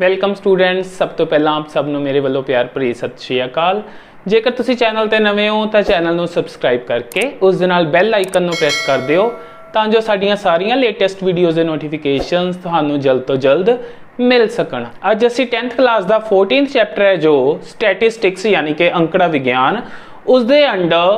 Welcome students. ਸਭ ਤੋਂ ਪਹਿਲਾਂ ਆਪ ਸਭ ਨੂੰ ਮੇਰੇ ਵੱਲੋਂ ਪਿਆਰ ਭਰੀ ਸਤਿ ਸ਼੍ਰੀ ਅਕਾਲ। ਜੇਕਰ ਤੁਸੀਂ ਚੈਨਲ ਤੇ ਨਵੇਂ ਹੋ ਤਾਂ ਚੈਨਲ ਨੂੰ ਸਬਸਕ੍ਰਾਈਬ ਕਰਕੇ ਉਸ ਦੇ ਨਾਲ ਬੈਲ ਆਈਕਨ ਨੂੰ ਪ੍ਰੈਸ ਕਰ ਦਿਓ ਤਾਂ ਜੋ ਸਾਡੀਆਂ ਸਾਰੀਆਂ ਲੇਟੈਸਟ ਵੀਡੀਓਜ਼ ਦੇ ਨੋਟੀਫਿਕੇਸ਼ਨਸ ਤੁਹਾਨੂੰ ਜਲਦ ਤੋਂ ਜਲਦ ਮਿਲ ਸਕਣ। ਅੱਜ ਅਸੀਂ 10th ਕਲਾਸ ਦਾ 14th ਚੈਪਟਰ ਹੈ ਜੋ ਸਟੈਟਿਸਟਿਕਸ यानी कि ਅੰਕੜਾ ਵਿਗਿਆਨ, उसके अंडर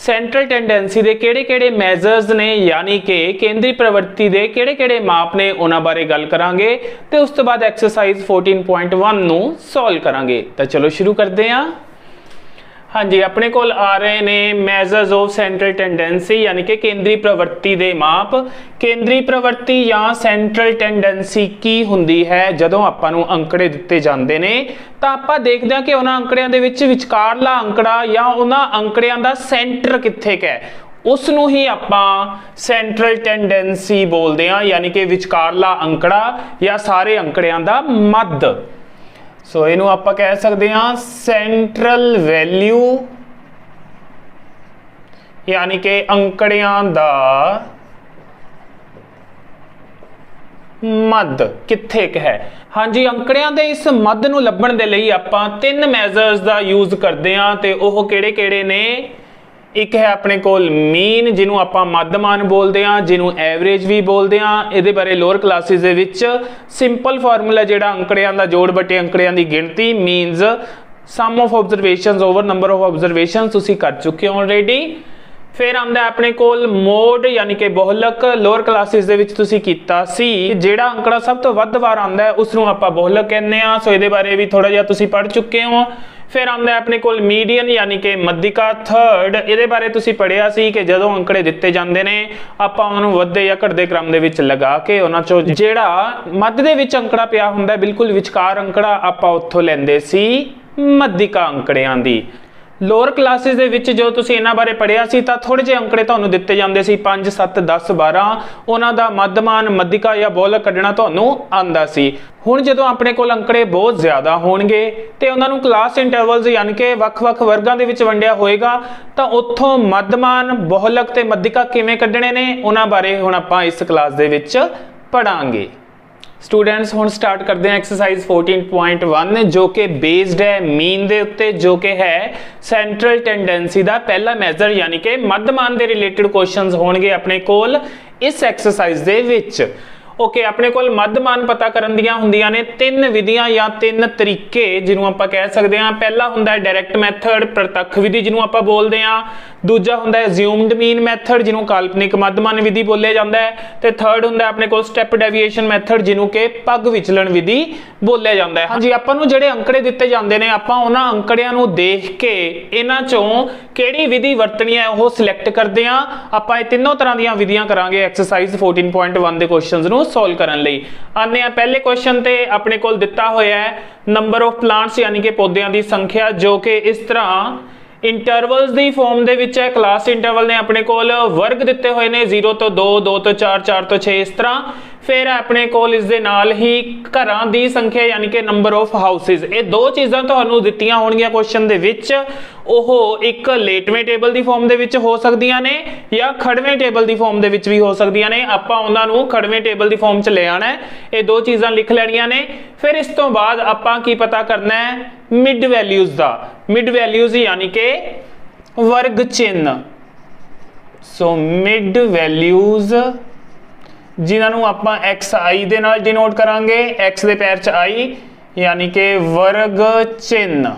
सेंट्रल टेंडेंसी के किहड़े-किहड़े मैजर्स ने यानी कि केंद्री प्रवृत्ति के किहड़े-किहड़े माप ने उन्हां बारे गल करांगे ते उस तो बाद एक्सरसाइज 14.1 नूं सॉल्व करांगे। तो चलो शुरू करते हैं। हाँ जी, अपने कोल आ रहे ने मैजर्स ऑफ सेंट्रल टेंडेंसी यानी कि केंद्री प्रवृत्ति दे माप। केंद्री प्रवृत्ति या सेंट्रल टेंडेंसी की हुंदी है जदों आपां नूं अंकड़े दिते जांदे ने तां आपां देखदे हां कि उन्हां अंकड़ियां दे विच विचकारला अंकड़ा या उन्हां अंकड़ियां दा सेंटर कित्थे क है उस नूं ही आपां सेंट्रल टेंडेंसी बोलदे हां यानी कि विचकारला अंकड़ा या सारे अंकड़ियां दा मध्य। सो इनू आपां कह सकते हैं सेंट्रल वैल्यू यानी कि अंकड़ियां दा मध्य कित्थे क है। हाँ जी, अंकड़ियां दे इस मध्य नूं लभण दे लई आपां 3 मैजर्स दा यूज करते हैं ते ओह किहड़े-किहड़े ने। एक है अपने कोल मीन जिन्हों आपां मध्यमान बोलते हैं, जिन्हों एवरेज भी बोलते हैं। ये बारे लोअर क्लासिस दे विच सिंपल फार्मूला जिहड़ा अंकड़ियां दा जोड़ बटे अंकड़ियां दी गिणती means sum of observations over number of observations तुसीं कर चुके हो ऑलरेडी। फिर आंदा अपने कोल मोड यानी कि बहुलक, लोअर क्लासिस दे विच तुसीं कीता सी जिहड़ा अंकड़ा सब तो वध वार आंदा है उसनूं आपां बहुलक कहने आ। सो इहदे बारे भी थोड़ा जिहा तुसीं पढ़ चुके हो। फिर आंदा अपने कोल मीडियन यानी कि मध्यिका थर्ड। इहदे बारे तुसीं पढ़िया सी कि जदों अंकड़े दिते जांदे ने आपां उहनूं वधदे या घटदे क्रम दे विच लगा के उहनां चों जिहड़ा मध्य दे विच अंकड़ा पिया हुंदा बिल्कुल विचकार अंकड़ा आपां उत्थों लैंदे सी मध्यिका अंकड़ियां दी। लोअर क्लासिस दे विच जो तुसीं इन्हां बारे पढ़िया सी तां थोड़े जे अंकड़े तुहानूं दिते जांदे सी 5 7 10 12 उहनां दा मध्यमान मध्यिका या बहुलक कढना तुहानूं आंदा सी। हुण जदों अपने कोल अंकड़े बहुत ज़्यादा होणगे ते उहनां नूं क्लास इंटरवल्स यानी कि वख-वख वर्गां दे विच वंडिया होएगा तां उत्थों मध्यमान बहुलक ते मध्यिका किवें कढणे ने उहनां बारे हुण आपां इस क्लास दे विच पढ़ांगे। स्टूडेंट्स हुण स्टार्ट करते हैं एक्सरसाइज 14.1 जो कि बेस्ड है मीन दे उत्ते जो कि है सेंट्रल टेंडेंसी दा पहला मैजर यानी कि मध्यमान दे रिलेटेड क्वेश्चंस होणगे अपने कोल इस एक्सरसाइज दे विच। ओके, अपने कोल मध्यमान पता करन दियां हुंदियां ने 3 विधियां या 3 तरीके जिन्हों आपां कह सकते हैं। पहला हुंदा है डायरैक्ट मैथड प्रत्यक्ष विधि जिन्हों आपां बोलते हैं। दूजा हुंदा है अज्यूम्ड मीन मैथड जिन्हों काल्पनिक मध्यमान विधि बोलिया जाता है। तो थर्ड हुंदा है अपने कोल स्टैप डेविएशन मैथड जिन्हों के पग विचलन विधि बोलिया जाता है। हाँ जी, आपां नूं जिहड़े अंकड़े दिते जांदे ने आपां उन्हां अंकड़ियां नूं देख के इन्हां चों किहड़ी विधि वरतनी है ओह सिलेक्ट करदे हां। आपां इह तीनों तरह दीयां विधियां करांगे एक्सरसाइज 14.1 दे क्वेश्चनस नूं सॉल्व करन लई। आने पहले क्वेश्चन ते अपने कोल दिता होया है नंबर ऑफ प्लांट्स यानी कि पौधों की संख्या जो कि इस तरह इंटरवल्स दी फॉर्म दे विच है। क्लास इंटरवल ने अपने कोल वर्ग दिते हुए ने 0 तो 2 2 तो 4 4 तो 6 इस तरह। फिर अपने कोल इस दे नाल ही घरां दी संख्या यानी कि नंबर ऑफ हाउसेस। ये दो चीज़ां तुहानूं दित्तियां होणगीਆਂ क्वेश्चन दे विच। ओह एक लेटवें टेबल दी फॉर्म दे विच हो सकदियां ने या खड़वें टेबल दी फॉर्म दे विच भी हो सकदियां ने। आपां उहनां नूं खड़वें टेबल दी फॉर्म च ले आना है। ये दो चीज़ां लिख लैणीਆਂ ने। फिर इस तो बाद आपां की पता करना है मिड वैल्यूज़ दा। मिड वैल्यूज़ यानी कि वर्ग चिन्ह। सो मिड वैल्यूज़ जिन्होंने आपां एक्स आई दे नाल डिनोट करांगे, एक्स दे पैर च आई यानी कि वर्ग चिन्ह।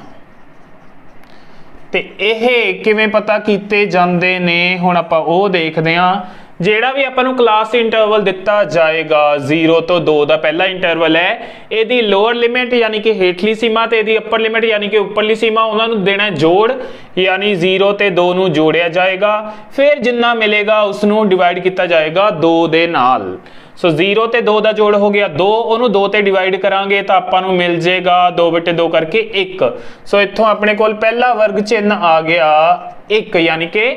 ते यह किवें पता कीते जांदे ने हुण आपां ओह देखदे हां। जिहड़ा भी आपां नूं क्लास इंटरवल दिता जाएगा 0 तो 2 का पहला इंटरवल है, इहदी लोअर लिमिट यानी कि हेठली सीमा ते इहदी अपर लिमिट यानी कि उपरली सीमा उन्हां नूं देना जोड़ यानी 0 ते 2 नूं जोड़िया जाएगा। फिर जिन्ना मिलेगा उसनूं डिवाइड किया जाएगा 2 दे नाल। सो 0 ते 2 का जोड़ हो गया 2, उन्होंने 2 ते डिवाइड करांगे तो आपां नूं मिल जाएगा 2/2 करके 1। सो इत्थों अपने कोल पहला वर्ग चिन्ह आ गया 1 यानी कि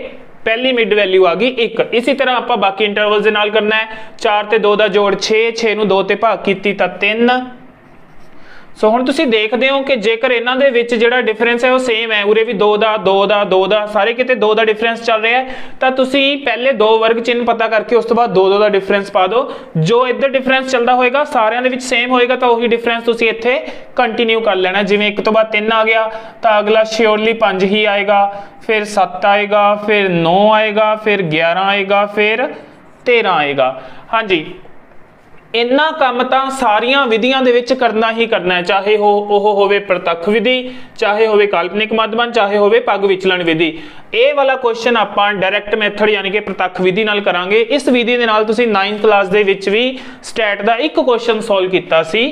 पहली मिड वैल्यू आ गई 1। इसी तरह आप बाकी इंटरवल्स दे नाल करना है। 4 ते 2 का जोड़ 6, 6 नूं 2 ते भाग कीती तां 3। ਸੋ ਹੁਣ ਤੁਸੀਂ ਦੇਖਦੇ ਹੋ ਕਿ ਜੇਕਰ ਇਹਨਾਂ ਦੇ ਵਿੱਚ ਜਿਹੜਾ ਡਿਫਰੈਂਸ ਹੈ ਉਹ ਸੇਮ ਹੈ, ਉਰੇ ਵੀ 2 ਦਾ 2 ਦਾ 2 ਦਾ ਸਾਰੇ ਕਿਤੇ 2 ਦਾ ਡਿਫਰੈਂਸ ਚੱਲ ਰਿਹਾ ਹੈ, ਤਾਂ ਤੁਸੀਂ ਪਹਿਲੇ 2 ਵਰਗ ਚਿੰਨ੍ਹ ਪਤਾ ਕਰਕੇ ਉਸ ਤੋਂ ਬਾਅਦ 2 ਦਾ ਡਿਫਰੈਂਸ ਪਾ ਦਿਓ। ਜੋ ਇੱਧਰ ਡਿਫਰੈਂਸ ਚੱਲਦਾ ਹੋਏਗਾ ਸਾਰਿਆਂ ਦੇ ਵਿੱਚ ਸੇਮ ਹੋਏਗਾ ਤਾਂ ਉਹੀ ਡਿਫਰੈਂਸ ਤੁਸੀਂ ਇੱਥੇ ਕੰਟੀਨਿਊ ਕਰ ਲੈਣਾ। ਜਿਵੇਂ 1 ਤੋਂ ਬਾਅਦ 3 ਆ ਗਿਆ ਤਾਂ ਅਗਲਾ ਸ਼ਿਓਰਲੀ 5 ਹੀ ਆਏਗਾ, ਫਿਰ 7 ਆਏਗਾ, ਫਿਰ 9 ਆਏਗਾ, ਫਿਰ 11 ਆਏਗਾ, ਫਿਰ 13 ਆਏਗਾ। ਹਾਂਜੀ, ਇੰਨਾ ਕੰਮ ਤਾਂ ਸਾਰੀਆਂ ਵਿਧੀਆਂ ਦੇ ਵਿੱਚ ਕਰਨਾ ਹੀ ਕਰਨਾ ਹੈ, ਚਾਹੇ ਉਹ ਹੋਵੇ ਪ੍ਰਤੱਖ ਵਿਧੀ, ਚਾਹੇ ਹੋਵੇ ਕਾਲਪਨਿਕ ਮੱਧਮਾਨ, ਚਾਹੇ ਹੋਵੇ ਪੱਗ ਵਿਚਲਣ ਵਿਧੀ। ਇਹ ਵਾਲਾ ਕੁਐਸਚਨ ਆਪਾਂ ਡਾਇਰੈਕਟ ਮੈਥਡ ਯਾਨੀ ਕਿ ਪ੍ਰਤੱਖ ਵਿਧੀ ਨਾਲ ਕਰਾਂਗੇ। ਇਸ ਵਿਧੀ ਦੇ ਨਾਲ ਤੁਸੀਂ 9th ਕਲਾਸ ਦੇ ਵਿੱਚ ਵੀ ਸਟੈਟ ਦਾ ਇੱਕ ਕੁਐਸਚਨ ਸੋਲਵ ਕੀਤਾ ਸੀ।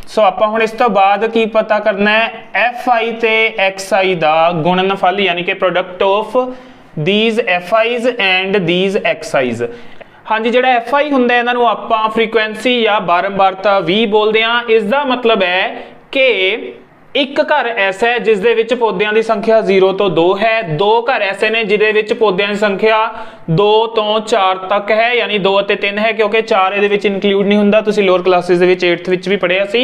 ਸੋ ਆਪਾਂ ਹੁਣ ਇਸ ਤੋਂ ਬਾਅਦ ਕੀ ਪਤਾ ਕਰਨਾ ਹੈ, fi ਤੇ xi ਦਾ ਗੁਣਨਫਲ ਯਾਨੀ ਕਿ product of these fi's and these xi's। ਹਾਂਜੀ, ਜਿਹੜਾ fi ਹੁੰਦਾ ਇਹਨਾਂ ਨੂੰ ਆਪਾਂ ਫ੍ਰੀਕੁਐਂਸੀ ਜਾਂ ਬਾਰੰਬਾਰਤਾ ਵੀ ਬੋਲਦੇ ਹਾਂ। ਇਸ ਦਾ ਮਤਲਬ ਹੈ ਕਿ ਇੱਕ ਘਰ ਐਸਾ ਹੈ ਜਿਸ ਦੇ ਵਿੱਚ ਪੌਦਿਆਂ ਦੀ ਸੰਖਿਆ 0 ਤੋਂ 2 ਹੈ, 2 ਘਰ ਐਸੇ ਨੇ ਜਿਹਦੇ ਵਿੱਚ ਪੌਦਿਆਂ ਦੀ ਸੰਖਿਆ 2 ਤੋਂ 4 ਤੱਕ ਹੈ, ਯਾਨੀ 2 ਅਤੇ 3 ਹੈ, ਕਿਉਂਕਿ 4 ਇਹਦੇ ਵਿੱਚ ਇਨਕਲੂਡ ਨਹੀਂ ਹੁੰਦਾ। ਤੁਸੀਂ ਲੋਅਰ ਕਲਾਸਿਸ ਦੇ ਵਿੱਚ 8th ਵਿੱਚ ਵੀ ਪੜ੍ਹਿਆ ਸੀ।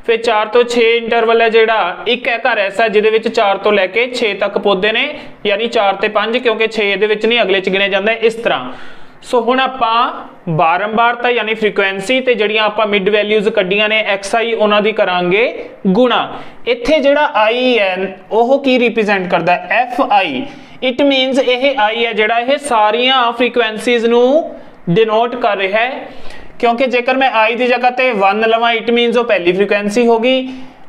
ਫਿਰ 4 ਤੋਂ 6 ਇੰਟਰਵਲ ਹੈ ਜਿਹੜਾ, ਇੱਕ ਹੈ ਘਰ ਐਸਾ ਜਿਹਦੇ ਵਿੱਚ 4 ਤੋਂ ਲੈ ਕੇ 6 ਤੱਕ ਪੌਦੇ ਨੇ, ਯਾਨੀ 4 ਤੇ 5, ਕਿਉਂਕਿ 6 ਇਹਦੇ ਵਿੱਚ ਨਹੀਂ, ਅਗਲੇ ਚ ਗਿਣਿਆ ਜਾਂਦਾ ਹੈ। ਇਸ ਤਰ੍ਹਾਂ ਸੋ ਹੁਣ ਆਪਾਂ ਬਾਰੰਬਾਰਤਾ ਯਾਨੀ ਫ੍ਰੀਕੁਐਂਸੀ ਤੇ ਜਿਹੜੀਆਂ ਆਪਾਂ ਮਿਡ ਵੈਲਿਊਜ਼ ਕੱਢੀਆਂ ਨੇ xi, ਉਹਨਾਂ ਦੀ ਕਰਾਂਗੇ ਗੁਣਾ। ਇੱਥੇ ਜਿਹੜਾ i ਹੈ ਉਹ ਕੀ ਰਿਪਰੈਜ਼ੈਂਟ ਕਰਦਾ ਹੈ, fi। ਇਟ ਮੀਨਸ ਇਹ i ਹੈ ਜਿਹੜਾ ਇਹ ਸਾਰੀਆਂ ਫ੍ਰੀਕੁਐਂਸੀਜ਼ ਨੂੰ ਡਿਨੋਟ ਕਰ ਰਿਹਾ ਹੈ, ਕਿਉਂਕਿ ਜੇਕਰ ਮੈਂ i ਦੀ ਜਗ੍ਹਾ ਤੇ 1 ਲਵਾਂ ਇਟ ਮੀਨਸ ਉਹ ਪਹਿਲੀ ਫ੍ਰੀਕੁਐਂਸੀ ਹੋਗੀ,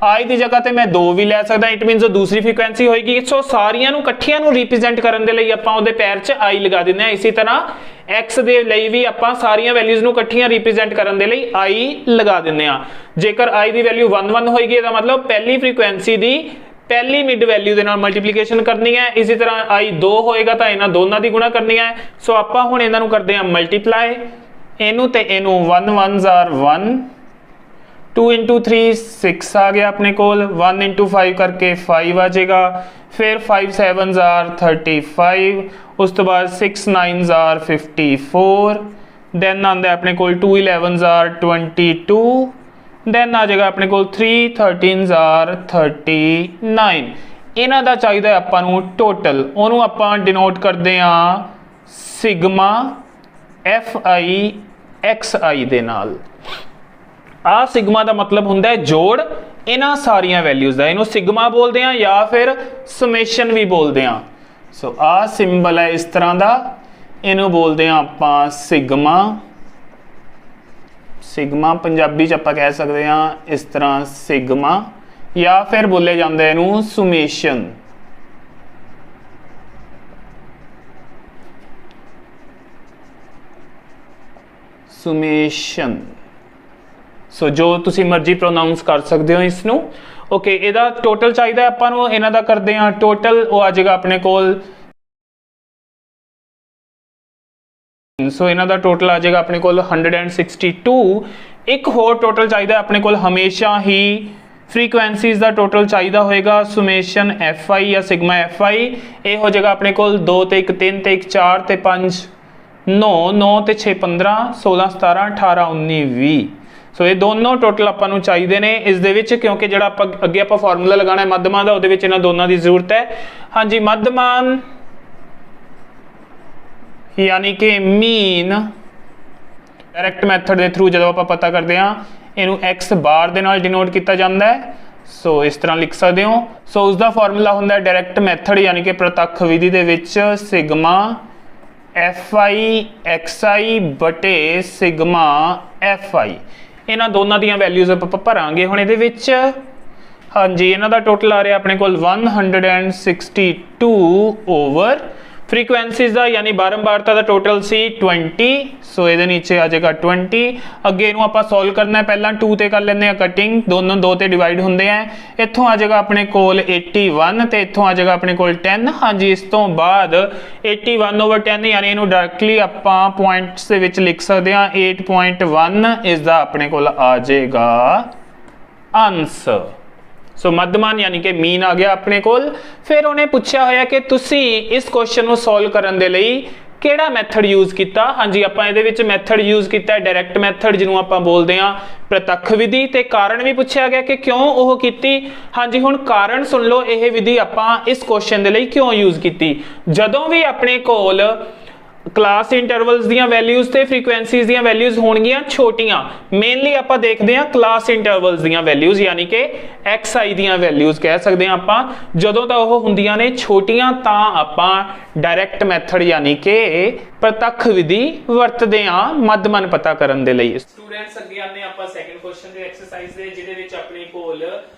i ਦੀ ਜਗ੍ਹਾ ਤੇ ਮੈਂ 2 ਵੀ ਲੈ ਸਕਦਾ, ਇਟ ਮੀਨਸ ਉਹ ਦੂਸਰੀ ਫ੍ਰੀਕੁਐਂਸੀ ਹੋਏਗੀ। ਸੋ ਸਾਰੀਆਂ ਨੂੰ ਇਕੱਠੀਆਂ ਨੂੰ ਰਿਪਰੈਜ਼ੈਂਟ ਕਰਨ ਦੇ ਲਈ ਆਪਾਂ ਉਹਦੇ ਪੈਰ 'ਚ i ਲਗਾ ਦਿੰਦੇ ਹਾਂ। ਇਸੇ ਤਰ੍ਹਾਂ x ਦੇ ਲਈ ਵੀ ਆਪਾਂ ਸਾਰੀਆਂ ਵੈਲਿਊਜ਼ ਨੂੰ ਇਕੱਠੀਆਂ ਰਿਪਰੈਜ਼ੈਂਟ ਕਰਨ ਦੇ ਲਈ i ਲਗਾ ਦਿੰਦੇ ਹਾਂ। ਜੇਕਰ i ਦੀ ਵੈਲਿਊ 1 1 ਹੋਏਗੀ ਇਹਦਾ ਮਤਲਬ ਪਹਿਲੀ ਫ੍ਰੀਕੁਐਂਸੀ ਦੀ ਪਹਿਲੀ ਮਿਡ ਵੈਲਿਊ ਦੇ ਨਾਲ ਮਲਟੀਪਲੀਕੇਸ਼ਨ ਕਰਨੀ ਹੈ। ਇਸੇ ਤਰ੍ਹਾਂ i 2 ਹੋਏਗਾ ਤਾਂ ਇਹਨਾਂ ਦੋਨਾਂ ਦੀ ਗੁਣਾ ਕਰਨੀ ਹੈ। ਸੋ ਆਪਾਂ ਹੁਣ ਇਹਨਾਂ ਨੂੰ ਕਰਦੇ ਹਾਂ ਮਲਟੀਪਲਾਈ, ਇਹਨੂੰ ਤੇ ਇਹਨੂੰ 1 1s are 1, 2 into 3 6 ਆ ਗਿਆ ਆਪਣੇ ਕੋਲ, 1 into 5 ਕਰਕੇ 5 ਆ ਜਾਏਗਾ, ਫਿਰ 5 7s are 35, ਉਸ ਤੋਂ ਬਾਅਦ 6 9s are 54, ਦੈਨ ਆਉਂਦਾ ਆਪਣੇ ਕੋਲ 2 11s are 22, ਦੈਨ ਆ ਜਾਏਗਾ ਆਪਣੇ ਕੋਲ 3 13s are 39। ਇਹਨਾਂ ਦਾ ਚਾਹੀਦਾ ਆਪਾਂ ਨੂੰ ਟੋਟਲ, ਉਹਨੂੰ ਆਪਾਂ ਡਿਨੋਟ ਕਰਦੇ ਹਾਂ ਸਿਗਮਾ fi xi ਦੇ ਨਾਲ। ਆ ਸਿਗਮਾ ਦਾ ਮਤਲਬ ਹੁੰਦਾ ਹੈ ਜੋੜ ਇਹਨਾਂ ਸਾਰੀਆਂ ਵੈਲਿਊਜ਼ ਦਾ, ਇਹਨੂੰ ਸਿਗਮਾ ਬੋਲਦੇ ਆ ਜਾਂ ਫਿਰ ਸਮੇਸ਼ਨ ਵੀ ਬੋਲਦੇ ਆ। ਸੋ ਆ ਸਿੰਬਲ ਹੈ ਇਸ ਤਰ੍ਹਾਂ ਦਾ, ਇਹਨੂੰ ਬੋਲਦੇ ਆ ਆਪਾਂ ਸਿਗਮਾ। ਸਿਗਮਾ ਪੰਜਾਬੀ ਚ ਆਪਾਂ ਕਹਿ ਸਕਦੇ ਆ ਇਸ ਤਰ੍ਹਾਂ ਸਿਗਮਾ, ਜਾਂ ਫਿਰ ਬੋਲੇ ਜਾਂਦੇ ਇਹਨੂੰ ਸੁਮੇਸ਼ਨ। ਸੁਮੇਸ਼ਨ, ਸੋ ਜੋ ਤੁਸੀਂ ਮਰਜ਼ੀ ਪ੍ਰੋਨਾਉਂਸ ਕਰ ਸਕਦੇ ਹੋ ਇਸ ਨੂੰ। ਓਕੇ, ਇਹਦਾ ਟੋਟਲ ਚਾਹੀਦਾ ਆਪਾਂ ਨੂੰ, ਇਹਨਾਂ ਦਾ ਕਰਦੇ ਹਾਂ ਟੋਟਲ, ਉਹ ਆ ਜਾਏਗਾ ਆਪਣੇ ਕੋਲ। ਸੋ ਇਹਨਾਂ ਦਾ ਟੋਟਲ ਆ ਜਾਏਗਾ ਆਪਣੇ ਕੋਲ 162। ਇੱਕ ਹੋਰ ਟੋਟਲ ਚਾਹੀਦਾ ਆਪਣੇ ਕੋਲ, ਹਮੇਸ਼ਾ ਹੀ ਫ੍ਰੀਕੁਐਂਸੀਜ਼ ਦਾ ਟੋਟਲ ਚਾਹੀਦਾ ਹੋਏਗਾ, ਸੁਮੇਸ਼ਨ fi ਜਾਂ ਸਿਗਮਾ fi। ਇਹ ਹੋ ਜਾਏਗਾ ਆਪਣੇ ਕੋਲ 2 ਤੇ 1 3 ਤੇ 1 4 ਤੇ 5 9, 9 ਤੇ 6 15, 16 17 18 19 20। ਸੋ ਇਹ ਦੋਨੋਂ ਟੋਟਲ ਆਪਾਂ ਨੂੰ ਚਾਹੀਦੇ ਨੇ ਇਸ ਦੇ ਵਿੱਚ, ਕਿਉਂਕਿ ਜਿਹੜਾ ਆਪਾਂ ਅੱਗੇ ਆਪਾਂ ਫਾਰਮੂਲਾ ਲਗਾਉਣਾ ਹੈ ਮੱਧਮਾਨ ਦਾ, ਉਹਦੇ ਵਿੱਚ ਇਹਨਾਂ ਦੋਨਾਂ ਦੀ ਜ਼ਰੂਰਤ ਹੈ। ਹਾਂਜੀ, ਮੱਧਮਾਨ ਯਾਨੀ ਕਿ ਮੀਨ ਡਾਇਰੈਕਟ ਮੈਥਡ ਦੇ ਥਰੂ ਜਦੋਂ ਆਪਾਂ ਪਤਾ ਕਰਦੇ ਹਾਂ, ਇਹਨੂੰ x ਬਾਰ ਦੇ ਨਾਲ ਡਿਨੋਟ ਕੀਤਾ ਜਾਂਦਾ ਹੈ। ਸੋ ਇਸ ਤਰ੍ਹਾਂ ਲਿਖ ਸਕਦੇ ਹੋ। ਸੋ ਉਸ ਦਾ ਫਾਰਮੂਲਾ ਹੁੰਦਾ ਹੈ ਡਾਇਰੈਕਟ ਮੈਥਡ ਯਾਨੀ ਕਿ ਪ੍ਰਤੱਖ ਵਿਧੀ ਦੇ ਵਿੱਚ ਸਿਗਮਾ fi xi ਬਟੇ ਸਿਗਮਾ fi। ਇਹਨਾਂ ਦੋਨਾਂ ਦੀਆਂ ਵੈਲਿਊਜ਼ ਆਪਾਂ ਭਰਾਂਗੇ ਹੁਣ ਇਹਦੇ ਵਿੱਚ। ਹਾਂਜੀ, ਇਹਨਾਂ ਦਾ ਟੋਟਲ ਆ ਰਿਹਾ ਆਪਣੇ ਕੋਲ 162 ਓਵਰ ਫ੍ਰੀਕੁਐਂਸੀਜ਼ ਦਾ ਯਾਨੀ ਬਾਰੰਬਾਰਤਾ ਦਾ ਟੋਟਲ ਸੀ 20। ਸੋ ਇਹਦੇ ਨੀਚੇ ਆ ਜਾਏਗਾ 20। ਅੱਗੇ ਇਹਨੂੰ ਆਪਾਂ ਸੋਲਵ ਕਰਨਾ ਹੈ, ਪਹਿਲਾਂ 2 ਤੇ ਕਰ ਲੈਂਦੇ ਆ ਕਟਿੰਗ, ਦੋਨੋਂ 2 ਤੇ ਡਿਵਾਈਡ ਹੁੰਦੇ ਆ। ਇੱਥੋਂ ਆ ਜਾਏਗਾ ਆਪਣੇ ਕੋਲ 81 ਤੇ ਇੱਥੋਂ ਆ ਜਾਏਗਾ ਆਪਣੇ ਕੋਲ 10। ਹਾਂਜੀ, ਇਸ ਤੋਂ ਬਾਅਦ 81 ਓਵਰ 10 ਯਾਨੀ ਇਹਨੂੰ ਡਾਇਰੈਕਟਲੀ ਆਪਾਂ ਪੁਆਇੰਟਸ ਦੇ ਵਿੱਚ ਲਿਖ ਸਕਦੇ ਹਾਂ 8.1 ਇਸ ਦਾ ਆਪਣੇ ਕੋਲ ਆ ਜਾਏਗਾ ਆਨਸਰ। ਸੋ ਮੱਧਮਾਨ ਯਾਨੀ ਕਿ ਮੀਨ ਆ ਗਿਆ ਆਪਣੇ ਕੋਲ। ਫਿਰ ਉਹਨੇ ਪੁੱਛਿਆ ਹੋਇਆ ਕਿ ਤੁਸੀਂ ਇਸ ਕੁਐਸਚਨ ਨੂੰ ਸੋਲਵ ਕਰਨ ਦੇ ਲਈ ਕਿਹੜਾ ਮੈਥਡ ਯੂਜ਼ ਕੀਤਾ? ਹਾਂਜੀ ਆਪਾਂ ਇਹਦੇ ਵਿੱਚ ਮੈਥਡ ਯੂਜ਼ ਕੀਤਾ ਡਾਇਰੈਕਟ ਮੈਥਡ, ਜਿਹਨੂੰ ਆਪਾਂ ਬੋਲਦੇ ਆ ਪ੍ਰਤੱਖ ਵਿਧੀ। ਤੇ ਕਾਰਨ ਵੀ ਪੁੱਛਿਆ ਗਿਆ ਕਿ ਕਿਉਂ ਉਹ ਕੀਤੀ। ਹਾਂਜੀ ਹੁਣ ਕਾਰਨ ਸੁਣ ਲਓ, ਇਹ ਵਿਧੀ ਆਪਾਂ ਇਸ ਕੁਐਸਚਨ ਦੇ ਲਈ ਕਿਉਂ ਯੂਜ਼ ਕੀਤੀ। ਜਦੋਂ ਵੀ ਆਪਣੇ ਕੋਲ क्लास इंटरवल्स ਦੀਆਂ ਵੈਲਿਊਜ਼ ਤੇ ਫ੍ਰੀਕੁਐਂਸੀਜ਼ ਦੀਆਂ ਵੈਲਿਊਜ਼ ਹੋਣਗੀਆਂ ਛੋਟੀਆਂ, ਮੇਨਲੀ ਆਪਾਂ ਦੇਖਦੇ ਹਾਂ ਕਲਾਸ ਇੰਟਰਵਲਸ ਦੀਆਂ ਵੈਲਿਊਜ਼ ਯਾਨੀ ਕਿ xi ਦੀਆਂ ਵੈਲਿਊਜ਼ ਕਹਿ ਸਕਦੇ ਹਾਂ ਆਪਾਂ, ਜਦੋਂ ਤਾਂ ਉਹ ਹੁੰਦੀਆਂ ਨੇ ਛੋਟੀਆਂ ਤਾਂ ਆਪਾਂ ਡਾਇਰੈਕਟ ਮੈਥਡ ਯਾਨੀ ਕਿ ਪ੍ਰਤੱਖ ਵਿਧੀ ਵਰਤਦੇ ਹਾਂ ਮੱਧਮਨ ਪਤਾ ਕਰਨ ਦੇ ਲਈ। ਸਟੂਡੈਂਟਸ ਅੱਗੇ ਆਨੇ ਆਪਾਂ ਸੈਕੰਡ ਕੁਐਸਚਨ ਦੇ ਐਕਸਰਸਾਈਜ਼ ਦੇ, ਜਿਹਦੇ ਵਿੱਚ ਆਪਣੇ ਕੋਲ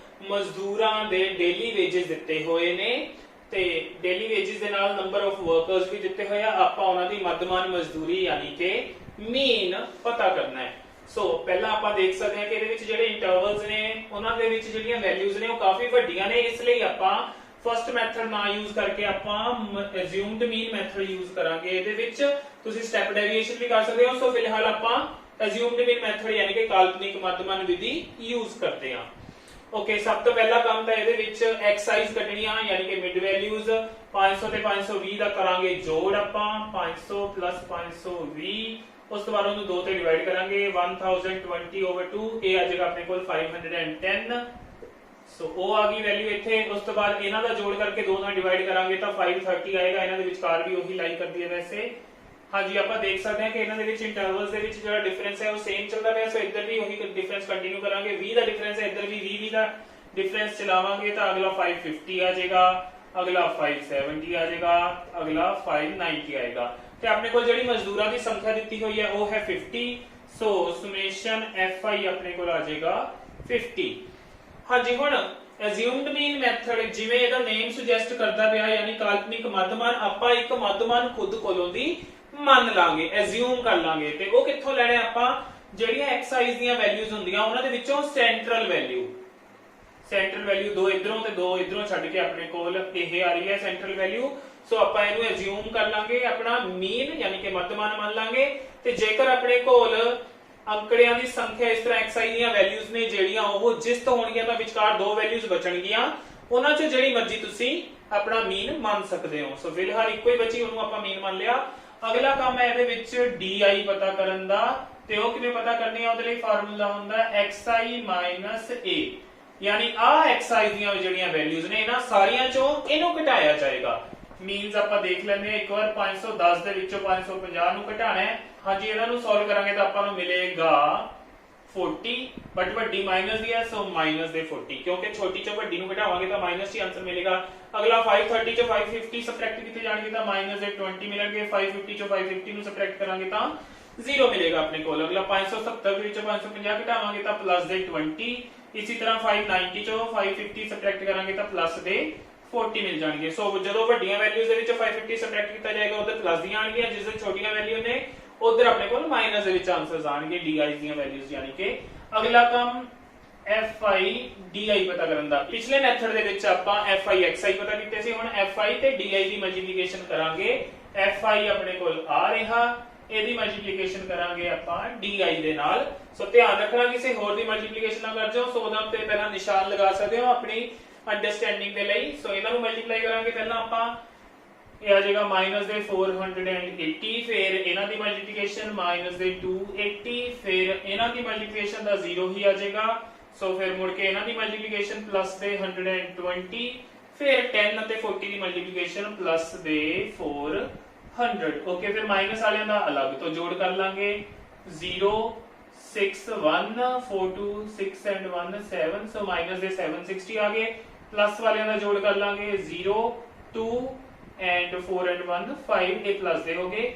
ਮਜ਼ਦੂਰਾਂ ਦੇ ਡੇਲੀ ਵੇजेस ਦਿੱਤੇ ਹੋਏ ਨੇ ਤੇ ਡੇਲੀ ਵੇजेस ਦੇ ਨਾਲ ਨੰਬਰ ਆਫ ਵਰਕਰਸ ਵੀ ਦਿੱਤੇ ਹੋਏ ਆ। ਆਪਾਂ ਉਹਨਾਂ ਦੀ ਮੱਧਮਾਨ ਮਜ਼ਦੂਰੀ ਯਾਨੀ ਕਿ ਮੀਨ ਪਤਾ ਕਰਨਾ ਹੈ। ਸੋ ਪਹਿਲਾਂ ਆਪਾਂ ਦੇਖ ਸਕਦੇ ਹਾਂ ਕਿ ਇਹਦੇ ਵਿੱਚ ਜਿਹੜੇ ਇੰਟਰਵਲਸ ਨੇ ਉਹਨਾਂ ਦੇ ਵਿੱਚ ਜਿਹੜੀਆਂ ਵੈਲਿਊਜ਼ ਨੇ ਉਹ ਕਾਫੀ ਵੱਡੀਆਂ ਨੇ, ਇਸ ਲਈ ਆਪਾਂ ਫਸਟ ਮੈਥਡ ਨਾ ਯੂਜ਼ ਕਰਕੇ ਆਪਾਂ ਅਸਿਊਮਡ ਮੀਨ ਮੈਥਡ ਯੂਜ਼ ਕਰਾਂਗੇ। ਇਹਦੇ ਵਿੱਚ ਤੁਸੀਂ ਸਟੈਪ ਡੈਵੀਏਸ਼ਨ ਵੀ ਕਰ ਸਕਦੇ ਹੋ। ਸੋ ਫਿਲਹਾਲ ਆਪਾਂ ਅਸਿਊਮਡ ਮੀਨ ਮੈਥਡ ਯਾਨੀ ਕਿ ਕਾਲਪਨਿਕ ਮੱਧਮਾਨ ਵਿਧੀ ਯੂਜ਼ ਕਰਦੇ ਹਾਂ। ओके सब तो पहला काम था ਇਹਦੇ ਵਿੱਚ एक्साइज ਕੱਢਣੀਆਂ ਯਾਨੀ ਕਿ ਮਿਡ ਵੈਲਿਊਜ਼ 500 ਤੇ 520 ਦਾ ਕਰਾਂਗੇ ਜੋੜ ਆਪਾਂ 500 520 ਉਸ ਤੋਂ ਬਾਅਦ ਉਹਨੂੰ 2 ਤੇ ਡਿਵਾਈਡ ਕਰਾਂਗੇ 1020/2 ਇਹ ਆ ਜਾਏਗਾ ਆਪਣੇ ਕੋਲ 510। ਸੋ ਉਹ ਆ ਗਈ ਵੈਲਿਊ ਇੱਥੇ। ਉਸ ਤੋਂ ਬਾਅਦ ਇਹਨਾਂ ਦਾ ਜੋੜ ਕਰਕੇ 2 ਨਾਲ ਡਿਵਾਈਡ ਕਰਾਂਗੇ ਤਾਂ 530 ਆਏਗਾ। ਇਹਨਾਂ ਦੇ ਵਿਚਕਾਰ ਵੀ ਉਹੀ ਲਾਈਨ ਕਰਦੀ ਹੈ ਵੈਸੇ। ਹਾਂਜੀ ਆਪਾਂ ਦੇਖ ਸਕਦੇ ਹਾਂ ਕਿ ਇਹਨਾਂ ਦੇ ਵਿੱਚ ਇੰਟਰਵਲਸ ਦੇ ਵਿੱਚ ਜਿਹੜਾ ਡਿਫਰੈਂਸ ਹੈ ਉਹ ਸੇਮ ਚੱਲਦਾ ਪਿਆ। ਸੋ ਇੱਧਰ ਵੀ ਉਹੀ ਡਿਫਰੈਂਸ ਕੰਟੀਨਿਊ ਕਰਾਂਗੇ। 20 ਦਾ ਡਿਫਰੈਂਸ ਹੈ, ਇੱਧਰ ਵੀ 20 ਦਾ ਡਿਫਰੈਂਸ ਚਲਾਵਾਂਗੇ ਤਾਂ ਅਗਲਾ 550 ਆ ਜਾਏਗਾ, ਅਗਲਾ 570 ਆ ਜਾਏਗਾ, ਅਗਲਾ 590 ਆਏਗਾ। ਤੇ ਆਪਣੇ ਕੋਲ ਜਿਹੜੀ ਮਜ਼ਦੂਰਾਂ ਦੀ ਸੰਖਿਆ ਦਿੱਤੀ ਹੋਈ ਹੈ ਉਹ ਹੈ 50। ਸੋ ਸੁਮੇਸ਼ਨ fi ਆਪਣੇ ਕੋਲ ਆ ਜਾਏਗਾ 50। ਹਾਂਜੀ ਹੁਣ assumed mean method ਜਿਵੇਂ ਇਹਦਾ ਨੇਮ ਸੁਜੈਸਟ ਕਰਦਾ ਪਿਆ ਯਾਨੀ ਕਾਲਪਨਿਕ ਮੱਧਮਾਨ, ਆਪਾਂ ਇੱਕ ਮੱਧਮਾਨ ਖੁਦ ਕੋਲੋਂ ਦੀ ਮੰਨ ਲਾਂਗੇ, ਐਜ਼ਿਊਮ ਕਰ ਲਾਂਗੇ। ਤੇ ਉਹ ਕਿੱਥੋਂ ਲੈਣੇ ਆਪਾਂ? ਜਿਹੜੀਆਂ ਐਕਸਾਈਜ਼ ਦੀਆਂ ਵੈਲਿਊਜ਼ ਹੁੰਦੀਆਂ ਉਹਨਾਂ ਦੇ ਵਿੱਚੋਂ ਸੈਂਟਰਲ ਵੈਲਿਊ 2 ਇਧਰੋਂ ਤੇ 2 ਇਧਰੋਂ ਛੱਡ ਕੇ ਆਪਣੇ ਕੋਲ ਇਹ ਆ ਰਹੀ ਹੈ ਸੈਂਟਰਲ ਵੈਲਿਊ। ਸੋ ਆਪਾਂ ਇਹਨੂੰ ਐਜ਼ਿਊਮ ਕਰ ਲਾਂਗੇ, ਆਪਣਾ ਮੀਨ ਯਾਨੀ ਕਿ ਮੱਧਮਾਨ ਮੰਨ ਲਾਂਗੇ। ਤੇ ਜੇਕਰ ਆਪਣੇ ਕੋਲ ਅੰਕੜਿਆਂ ਦੀ ਸੰਖਿਆ ਇਸ ਤਰ੍ਹਾਂ xi ਦੀਆਂ ਵੈਲਿਊਜ਼ ਨੇ ਜਿਹੜੀਆਂ ਉਹ ਜਿਸਤ ਹੋਣਗੀਆਂ ਤਾਂ ਵਿਚਕਾਰ 2 ਵੈਲਿਊਜ਼ ਬਚਣਗੀਆਂ, ਉਹਨਾਂ ਚੋਂ ਜਿਹੜੀ ਮਰਜ਼ੀ ਤੁਸੀਂ ਆਪਣਾ ਮੀਨ ਮੰਨ ਸਕਦੇ ਹੋ। ਸੋ ਫਿਲਹਾਲ ਇੱਕੋ ਹੀ ਬਚੀ, ਉਹਨੂੰ ਆਪਾਂ ਮੀਨ ਮੰਨ ਲਿਆ। ਅਗਲਾ ਕੰਮ ਹੈ ਇਹਦੇ ਵਿੱਚ di ਪਤਾ ਕਰਨ ਦਾ। ਤੇ ਉਹ ਕਿਵੇਂ ਪਤਾ ਕਰਨੀ ਹੈ? ਉਹਦੇ ਲਈ ਫਾਰਮੂਲਾ ਹੁੰਦਾ xi - a ਯਾਨੀ ਆ xi ਦੀਆਂ ਜਿਹੜੀਆਂ ਵੈਲਿਊਜ਼ ਨੇ ਇਹਨਾਂ ਸਾਰੀਆਂ ਚੋਂ ਇਹਨੂੰ ਘਟਾਇਆ ਜਾਏਗਾ। ਮੀਨਸ ਆਪਾਂ ਦੇਖ ਲੈਂਦੇ ਹਾਂ ਇੱਕ ਵਾਰ 510 ਦੇ ਵਿੱਚੋਂ 550 ਨੂੰ ਘਟਾਣਾ ਹੈ। ਹਾਂਜੀ ਇਹਨਾਂ ਨੂੰ ਸੋਲਵ ਕਰਾਂਗੇ ਤਾਂ ਆਪਾਂ ਨੂੰ ਮਿਲੇਗਾ 40, ਬਟ ਵੱਡੀ ਮਾਈਨਸ ਦੀ ਹੈ ਸੋ ਮਾਈਨਸ ਦੇ 40, ਕਿਉਂਕਿ ਛੋਟੀ ਚੋਂ ਵੱਡੀ ਨੂੰ ਘਟਾਵਾਂਗੇ ਤਾਂ ਮਾਈਨਸ ਹੀ ਆਨਸਰ ਮਿਲੇਗਾ। ਅਗਲਾ 530 ਚੋਂ 550 ਸਬਟ੍ਰੈਕਟ ਕੀਤੇ ਜਾਣਗੇ ਤਾਂ ਮਾਈਨਸ ਦੇ 20 ਮਿਲਣਗੇ। 550 ਚੋਂ 550 ਨੂੰ ਸਬਟ੍ਰੈਕਟ ਕਰਾਂਗੇ ਤਾਂ 0 ਮਿਲੇਗਾ ਆਪਣੇ ਕੋਲ। ਅਗਲਾ 570 ਦੇ ਵਿੱਚੋਂ 550 ਘਟਾਵਾਂਗੇ ਤਾਂ ਪਲੱਸ ਦੇ 20। ਇਸੇ ਤਰ੍ਹਾਂ 590 ਚੋਂ 550 ਸਬਟ੍ਰੈਕਟ ਕਰਾਂਗੇ ਤਾਂ ਪਲੱਸ ਦੇ 40 ਮਿਲ ਜਾਣਗੇ। ਸੋ ਜਦੋਂ ਵੱਡੀਆਂ ਵੈਲਿਊਜ਼ ਦੇ ਵਿੱਚੋਂ 550 ਸਬਟ੍ਰੈਕਟ ਕੀਤਾ ਜਾਏਗਾ ਉਧਰ ਪਲੱਸ ਦੀਆਂ ਆਣਗੀਆਂ, ਜਿਸ ਦੇ ਛੋਟੀਆਂ ਵੈਲਿਊ ਨੇ ਉਧਰ ਆਪਣੇ ਕੋਲ ਮਾਈਨਸ ਦੇ ਵਿੱਚ ਆਨਸਰਸ ਆਣਗੇ di ਦੀਆਂ ਵੈਲਿਊਜ਼ ਯਾਨੀ ਕਿ। ਅਗਲਾ ਕੰਮ fi di ਪਤਾ ਕਰਨ ਦਾ। ਪਿਛਲੇ ਮੈਥਡ ਦੇ ਵਿੱਚ ਆਪਾਂ fi xi ਪਤਾ ਕੀਤੇ ਸੀ, ਹੁਣ fi ਤੇ di ਦੀ ਮਲਟੀਪਲੀਕੇਸ਼ਨ ਕਰਾਂਗੇ। fi ਆਪਣੇ ਕੋਲ ਆ ਰਿਹਾ, ਇਹਦੀ ਮਲਟੀਪਲੀਕੇਸ਼ਨ ਕਰਾਂਗੇ ਆਪਾਂ di ਦੇ ਨਾਲ। ਸੋ ਧਿਆਨ ਰੱਖਣਾ ਕਿਸੇ ਹੋਰ ਦੀ ਮਲਟੀਪਲੀਕੇਸ਼ਨ ਨਾ ਕਰ ਜਾਓ। ਸੋ ਉਹਦਾ ਤੇ ਪਹਿਲਾਂ ਨਿਸ਼ਾਨ ਲਗਾ ਸਕਦੇ ਹੋ ਆਪਣੀ ਅੰਡਰਸਟੈਂਡਿੰਗ ਦੇ ਲਈ। ਸੋ ਇਹਨਾਂ ਨੂੰ ਮਲਟੀਪਲਾਈ ਕਰਾਂਗੇ ਪਹਿਲਾਂ ਆਪਾਂ, ਇਹ ਆ ਜਾਏਗਾ ਮਾਈਨਸ ਦੇ 480, ਫਿਰ ਇਹਨਾਂ ਦੀ ਮਲਟੀਪਲੀਕੇਸ਼ਨ ਮਾਈਨਸ ਦੇ 280, ਫਿਰ ਇਹਨਾਂ ਦੀ ਮਲਟੀਪਲੀਕੇਸ਼ਨ ਦਾ 0 ਹੀ ਆ ਜਾਏਗਾ। ਸੋ ਫਿਰ ਮੁੜ ਕੇ ਇਹਨਾਂ ਦੀ ਮਲਟੀਪਲੀਕੇਸ਼ਨ ਪਲੱਸ ਦੇ 120, ਫਿਰ 10 ਅਤੇ 40 ਦੀ ਮਲਟੀਪਲੀਕੇਸ਼ਨ ਪਲੱਸ ਦੇ 400। ਓਕੇ ਫਿਰ ਮਾਈਨਸ ਵਾਲਿਆਂ ਦਾ ਅਲੱਗ ਤੋਂ ਜੋੜ ਕਰ ਲਾਂਗੇ। 0 6 1 4 2 6 and 1 7, ਸੋ ਮਾਈਨਸ ਦੇ 760 ਆ ਗਏ। ਪਲੱਸ ਵਾਲਿਆਂ ਦਾ ਜੋੜ ਕਰ ਲਾਂਗੇ 0 2 and 4 and 1 5, ਇਹ ਪਲੱਸ ਦੇ ਹੋ ਗਏ।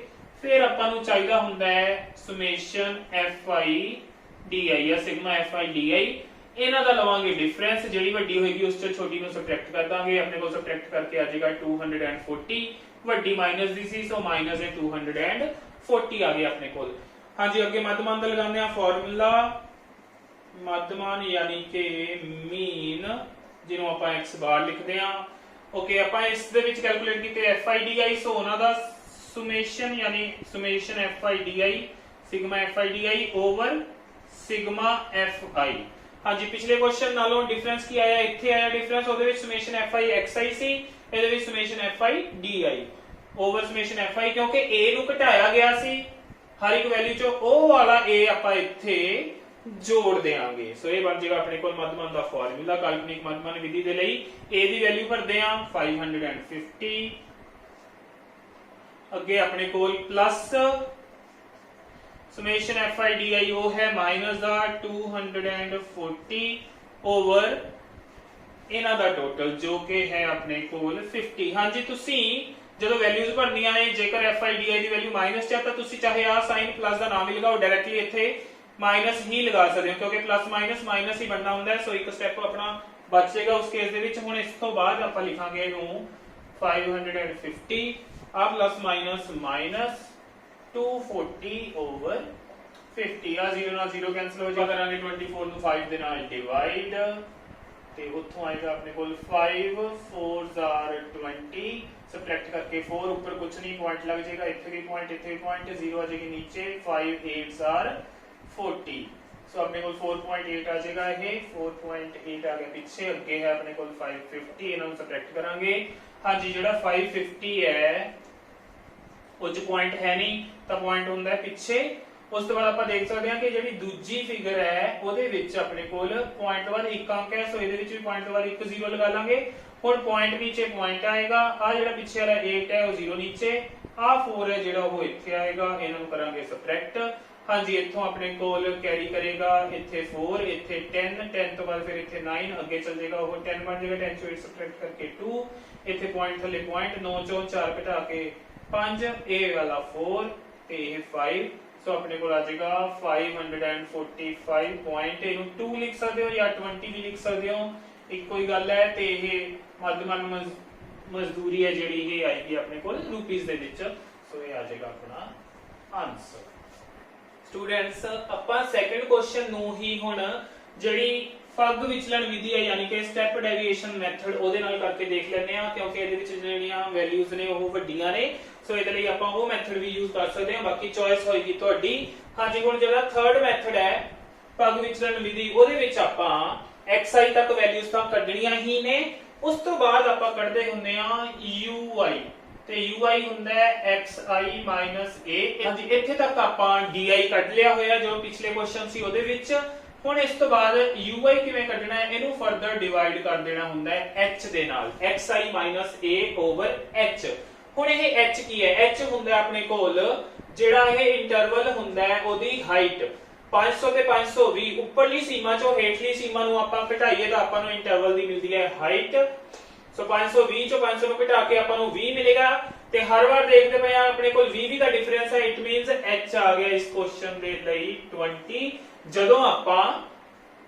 ਫਿਰ ਆਪਾਂ ਨੂੰ ਚਾਹੀਦਾ ਹੁੰਦਾ ਹੈ ਸੁਮੇਸ਼ਨ fi di ਜਾਂ ਸਿਗਮਾ fi di। ਇਹਨਾਂ ਦਾ ਲਵਾਂਗੇ ਡਿਫਰੈਂਸ, ਜਿਹੜੀ ਵੱਡੀ ਹੋਏਗੀ ਉਸ ਤੋਂ ਛੋਟੀ ਨੂੰ ਸਬਟ੍ਰੈਕਟ ਕਰ ਦਾਂਗੇ। ਆਪਣੇ ਕੋਲ ਸਬਟ੍ਰੈਕਟ ਕਰਕੇ ਆ ਜਾਏਗਾ 240, ਵੱਡੀ ਮਾਈਨਸ ਦੀ ਸੀ ਸੋ ਮਾਈਨਸ ਦੇ 240 ਆ ਗਏ ਆਪਣੇ ਕੋਲ। ਹਾਂਜੀ ਅੱਗੇ ਮੱਧਮਾਨ ਦਾ ਲਗਾਉਂਦੇ ਆ ਫਾਰਮੂਲਾ। ਮੱਧਮਾਨ ਯਾਨੀ ਕਿ ਮੀਨ, ਜਿਹਨੂੰ ਆਪਾਂ x ਬਾਰ ਲਿਖਦੇ ਆ। ਓਕੇ ਆਪਾਂ ਇਸ ਦੇ ਵਿੱਚ ਕੈਲਕੂਲੇਟ ਕੀਤੇ fi di, ਸੋ ਉਹਨਾਂ ਦਾ ਸੁਮੇਸ਼ਨ ਯਾਨੀ ਸੁਮੇਸ਼ਨ fi di sigma fi di over sigma fi। ਹਾਂਜੀ ਪਿਛਲੇ ਕੁਐਸਚਨ ਨਾਲੋਂ ਡਿਫਰੈਂਸ ਕੀ ਆਇਆ? ਇੱਥੇ ਆਇਆ ਡਿਫਰੈਂਸ, ਉਹਦੇ ਵਿੱਚ ਸੁਮੇਸ਼ਨ fi xi ਸੀ, ਇਹਦੇ ਵਿੱਚ ਸੁਮੇਸ਼ਨ fi di। Over summation fi, क्योंकि a ਨੂੰ ਘਟਾਇਆ ਗਿਆ ਸੀ हर एक वैल्यू चो, ਉਹ ਵਾਲਾ a ਆਪਾਂ ਇੱਥੇ जोड़ देंगे। सो ये बन जाएगा अपने को मध्यमान का फॉर्मूला काल्पनिक मध्यमान विधि के लिए a की वैल्यू भरते हैं 550, अगे अपने को प्लस समेशन fi di वो है माइनस का 240 ओवर इन्हां दा टोटल जो कि है अपने को 50। हाँ जी, तुसी जो वैल्यूज भरनिया ने, जेकर fi di की वैल्यू माइनस च, तो तुसी चाहे आ साइन प्लस का नाम ही लगाओ, डायरेक्टली इत्थे माइनस ही लगा सकते हो, क्योंकि प्लस माइनस माइनस ही बनना होंगे। सो एक स्टेप अपना बच जाएगा उस केस दे विच। हुण इस तो बाद आपां लिखांगे इहनूं 550 आ प्लस माइनस माइनस 240 ओवर 50, आ 0 नाल 0 कैंसिल हो जाएगा, करांगे 24 नूं 5 दे नाल डिवाइड, ते उत्थों आएगा अपने कोल 5 4 आर 20, सबट्रैक्ट करके 4 ऊपर कुछ नहीं, पॉइंट लग जाएगा, इत्थे भी पॉइंट, इत्थे भी पॉइंट, 0 आ जाएगी नीचे, 5 8 आर 40। सो अपने को 4.8 आ जाएगा, ये 4.8 आ गया पीछे, अगे है अपने को 550, इन्हों सबट्रैक्ट करांगे। हाँ जी, जो 550 है उस पॉइंट है नहीं, तो पॉइंट होंदा है पीछे। उस तो बाद आप देख सकते हैं कि जी दूजी फिगर है ਉਹਦੇ ਵਿੱਚ ਆਪਣੇ ਕੋਲ पॉइंट तो बाद एक अंक है, सो ਇਹਦੇ ਵਿੱਚ भी पॉइंट तो बाद एक 0 लगा लांगे। ਹੁਣ पॉइंट नीचे पॉइंट आएगा, आ ਜਿਹੜਾ ਪਿੱਛੇ वाला 8 है वो 0 नीचे, आ 4 है ਜਿਹੜਾ ਉਹ ਇੱਥੇ ਆਏਗਾ, ਇਹਨਾਂ ਨੂੰ ਕਰਾਂਗੇ सबट्रैक्ट। हाँ जी, इत्थों अपने कोल कैरी करेगा इत्थे 4, इत्थे 10, 10 तो बाद फिर इत्थे 9, अगे चल जाएगा वो 10 बन जाएगा, 10 चो 8 सबट्रैक्ट करके 2, इत्थे पॉइंट थले पॉइंट, 9 चो 4 घटा के 5, ए वाला 4 ते ये 5। सो अपने को आ जाएगा 545 पॉइंट, इहनूं 2 लिख सकते हो या 20 भी लिख सकते हो, एक कोई गल है। ते ये मध्यमान मजदूरी है जिहड़ी ये आएगी अपने को रुपीस दे विच। सो ये आ जाएगा अपना आंसर। स्टूडेंट्स ਆਪਾਂ ਸੈਕੰਡ ਕੁਐਸਚਨ ਨੂੰ ਹੀ ਹੁਣ ਜਿਹੜੀ ਫਗ ਵਿਚਲਣ ਵਿਧੀ ਹੈ ਯਾਨੀ ਕਿ ਸਟੈਪ ਡੈਵੀਏਸ਼ਨ ਮੈਥਡ ਉਹਦੇ ਨਾਲ ਕਰਕੇ ਦੇਖ ਲੈਂਦੇ ਆ, ਕਿਉਂਕਿ ਇਹਦੇ ਵਿੱਚ ਜਿਹੜੀਆਂ ਵੈਲਿਊਜ਼ ਨੇ ਉਹ ਵੱਡੀਆਂ ਨੇ। ਸੋ ਇਹਦੇ ਲਈ ਆਪਾਂ ਉਹ ਮੈਥਡ ਵੀ ਯੂਜ਼ ਕਰ ਸਕਦੇ ਹਾਂ, ਬਾਕੀ ਚੋਇਸ ਹੋਏਗੀ ਤੁਹਾਡੀ। ਹਾਂਜੀ, ਹੁਣ ਜਿਹੜਾ ਥਰਡ ਮੈਥਡ ਹੈ ਫਗ ਵਿਚਲਣ ਵਿਧੀ, ਉਹਦੇ ਵਿੱਚ ਆਪਾਂ xi ਤੱਕ ਵੈਲਿਊਜ਼ ਤਾਂ ਕੱਢਣੀਆਂ ਹੀ ਨੇ, ਉਸ ਤੋਂ ਬਾਅਦ ਆਪਾਂ ਕੱਢਦੇ ਹੁੰਦੇ ਆ ui, ਤੇ ui ਹੁੰਦਾ ਹੈ xi a। ਹਾਂਜੀ, ਇੱਥੇ ਤੱਕ ਆਪਾਂ di ਕੱਢ ਲਿਆ ਹੋਇਆ ਜੋ ਪਿਛਲੇ ਕੁਐਸਚਨ ਸੀ ਉਹਦੇ ਵਿੱਚ। ਹੁਣ ਇਸ ਤੋਂ ਬਾਅਦ ui ਕਿਵੇਂ ਕੱਢਣਾ ਹੈ, ਇਹਨੂੰ ਫਰਦਰ ਡਿਵਾਈਡ ਕਰ ਦੇਣਾ ਹੁੰਦਾ ਹੈ h ਦੇ ਨਾਲ, xi a ਓਵਰ h। ਹੁਣ ਇਹ h ਕੀ ਹੈ, h ਹੁੰਦਾ ਆਪਣੇ ਕੋਲ ਜਿਹੜਾ ਇਹ ਇੰਟਰਵਲ ਹੁੰਦਾ ਹੈ ਉਹਦੀ ਹਾਈਟ 500 ਤੇ 520, ਉੱਪਰਲੀ ਸੀਮਾ ਚੋਂ ਹੇਠਲੀ ਸੀਮਾ ਨੂੰ ਆਪਾਂ ਘਟਾਈਏ ਤਾਂ ਆਪਾਂ ਨੂੰ ਇੰਟਰਵਲ ਦੀ ਮਿਲਦੀ ਹੈ ਹਾਈਟ। ਸੋ 520 ਚੋਂ 500 ਨੂੰ ਘਟਾ ਕੇ ਆਪਾਂ ਨੂੰ 20 ਮਿਲੇਗਾ, ਤੇ ਹਰ ਵਾਰ ਦੇਖਦੇ ਪਏ ਆ ਆਪਣੇ ਕੋਲ 20 ਦਾ ਡਿਫਰੈਂਸ ਹੈ, ਇਟ ਮੀਨਸ h ਆ ਗਿਆ ਇਸ ਕੁਐਸਚਨ ਦੇ ਲਈ 20, ਜਦੋਂ ਆਪਾਂ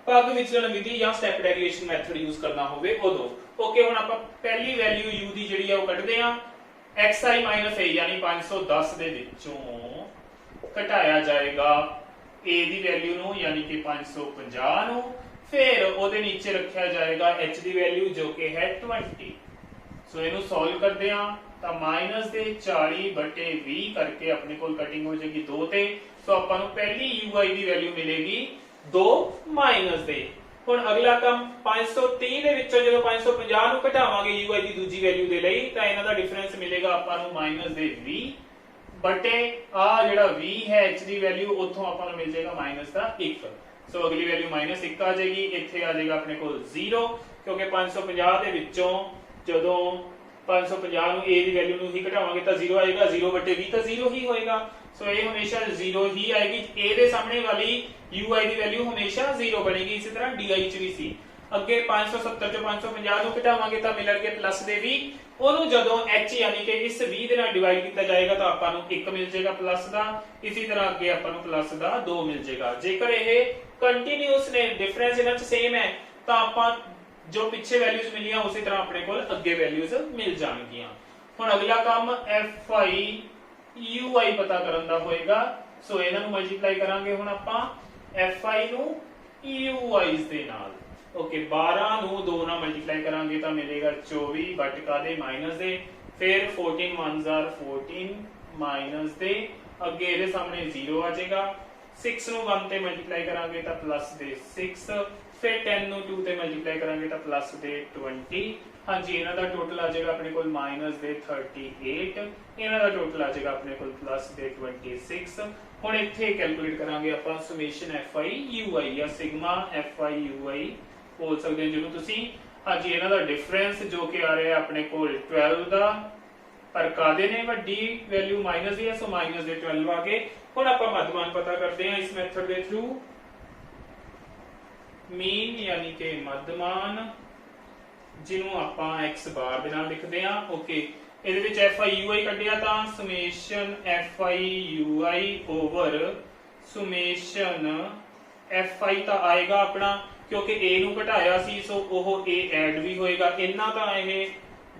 ਪਗ ਵਿਚਲਣ ਵਿਧੀ ਜਾਂ ਸਟੈਪ ਡੈਵੀਏਸ਼ਨ ਮੈਥਡ ਯੂਜ਼ ਕਰਨਾ ਹੋਵੇ ਉਦੋਂ। ਓਕੇ, ਹੁਣ ਆਪਾਂ ਪਹਿਲੀ ਵੈਲਿਊ u ਦੀ ਜਿਹੜੀ ਆ ਉਹ ਕੱਢਦੇ ਆ, xi a ਯਾਨੀ 510 ਦੇ ਵਿੱਚੋਂ ਘਟਾਇਆ ਜਾਏਗਾ a ਦੀ ਵੈਲਿਊ ਨੂੰ ਯਾਨੀ ਕਿ 550 ਨੂੰ, फिर ਉਹਦੇ नीचे रखा जाएगा h ਦੀ वैल्यू जो कि है 20। सो ਇਹਨੂੰ सॉल्व करते हैं तो माइनस ਦੇ 40/20 करके अपने को कटिंग हो जाएगी 2 ਤੇ। सो ਆਪਾਂ ਨੂੰ ਪਹਿਲੀ ui ਦੀ वैल्यू मिलेगी 2 माइनस ਦੇ। ਹੁਣ ਅਗਲਾ ਕੰਮ 530 ਦੇ ਵਿੱਚੋਂ ਜਦੋਂ 550 ਨੂੰ ਘਟਾਵਾਂਗੇ ui ਦੀ ਦੂਜੀ ਵੈਲਿਊ ਦੇ ਲਈ ਤਾਂ ਇਹਨਾਂ ਦਾ ਡਿਫਰੈਂਸ ਮਿਲੇਗਾ ਆਪਾਂ ਨੂੰ ਮਾਈਨਸ ਦੇ 20 ਬਟੇ ਆ ਜਿਹੜਾ 20 ਹੈ h ਦੀ वैल्यू ਉੱਥੋਂ ਆਪਾਂ ਨੂੰ ਮਿਲ ਜਾਏਗਾ ਮਾਈਨਸ ਦਾ 1। सो अगली वैल्यू माइनस 1 आ जाएगी, इत्थे आ जाएगा अपने को 0, क्योंकि 550 ਦੇ ਵਿੱਚੋਂ ਜਦੋਂ 550 ਨੂੰ a ਦੀ वैल्यू ਨੂੰ ਹੀ ਘਟਾਵਾਂਗੇ ਤਾਂ 0 ਆਏਗਾ, 0/20 ਤਾਂ 0 ਹੀ ਹੋਏਗਾ। सो ਇਹ ਹਮੇਸ਼ਾ 0 ਹੀ ਆਏਗੀ, a ਦੇ ਸਾਹਮਣੇ ਵਾਲੀ ui ਦੀ वैल्यू ਹਮੇਸ਼ਾ 0 ਬਣੇਗੀ। ਇਸੇ ਤਰ੍ਹਾਂ di ਚ ਵੀ ਸੀ। ਅੱਗੇ 570 ਚੋਂ 550 ਨੂੰ ਘਟਾਵਾਂਗੇ ਤਾਂ ਮਿਲਣਗੇ ਪਲੱਸ ਦੇ 20, ਉਹਨੂੰ ਜਦੋਂ h ਯਾਨੀ ਕਿ ਇਸ 20 ਦੇ ਨਾਲ ਡਿਵਾਈਡ ਕੀਤਾ ਜਾਏਗਾ ਤਾਂ ਆਪਾਂ ਨੂੰ 1 ਮਿਲ ਜਾਏਗਾ ਪਲੱਸ ਦਾ, ਇਸੇ ਤਰ੍ਹਾਂ ਅੱਗੇ ਆਪਾਂ ਨੂੰ ਪਲੱਸ ਦਾ 2 ਮਿਲ ਜਾਏਗਾ। ਜੇਕਰ ਇਹ ਕੰਟੀਨਿਊਸ ਨੇ, ਡਿਫਰੈਂਸ ਇਹਨਾਂ ਚ ਸੇਮ ਹੈ, ਤਾਂ ਆਪਾਂ ਜੋ ਪਿੱਛੇ ਵੈਲਿਊਜ਼ ਮਿਲੀਆਂ ਉਸੇ ਤਰ੍ਹਾਂ ਆਪਣੇ ਕੋਲ ਅੱਗੇ ਵੈਲਿਊਜ਼ ਮਿਲ ਜਾਣਗੀਆਂ। ਹੁਣ ਅਗਲਾ ਕੰਮ fi ui ਪਤਾ ਕਰਨ ਦਾ ਹੋਏਗਾ। ਸੋ ਇਹਨਾਂ ਨੂੰ ਮਲਟੀਪਲਾਈ ਕਰਾਂਗੇ ਹੁਣ ਆਪਾਂ fi ਨੂੰ ui's ਦੇ ਨਾਲ। ओके, 12 ਨੂੰ 2 ਨਾਲ ਮਲਟੀਪਲਾਈ ਕਰਾਂਗੇ ਤਾਂ ਮਿਲੇਗਾ 24 ਬਟ ਕਾਦੇ ਮਾਈਨਸ ਦੇ, ਫਿਰ 14 1s are 14 ਮਾਈਨਸ ਦੇ, ਅੱਗੇ ਇਹਦੇ ਸਾਹਮਣੇ 0 ਆ ਜਾਏਗਾ। 6 ਨੂੰ 1 ਤੇ ਮਲਟੀਪਲਾਈ ਕਰਾਂਗੇ ਤਾਂ ਪਲੱਸ ਦੇ 6, ਫਿਰ 10 ਨੂੰ 2 ਤੇ ਮਲਟੀਪਲਾਈ ਕਰਾਂਗੇ ਤਾਂ ਪਲੱਸ ਦੇ 20, हाँ जी, इन्हां दा टोटल आ जाएगा अपने कोल माइनस दे 38, इन्हां दा टोटल आ जाएगा अपने कोल प्लस दे 26। हुण इत्थे कैलकुलेट करांगे आपां समेशन FI UI या सिग्मा FI UI बोल सकदे हो जिहनूं तुसीं। हाँ जी, इन्हां दा डिफरेंस जो कि आ रहा है अपने कोल 12 दा, पर कादे ने वड्डी वैल्यू माइनस ही है, सो माइनस दे 12 आ गए। हुण आपां मध्यमान पता करते हैं इस मैथड के थ्रू। मीन यानी कि मध्यमान जिन्हों आपां x बार दे नाल लिखदे हां। ओके, ਇਹਦੇ ਵਿੱਚ FI UI ਕੱਢਿਆ ਤਾਂ summation FI UI over summation FI ਤਾਂ ਆਏਗਾ ਆਪਣਾ, क्योंकि A ਨੂੰ ਘਟਾਇਆ ਸੀ ਸੋ ਉਹ A ਐਡ ਵੀ ਹੋਏਗਾ। ਇੰਨਾ ਤਾਂ ਇਹ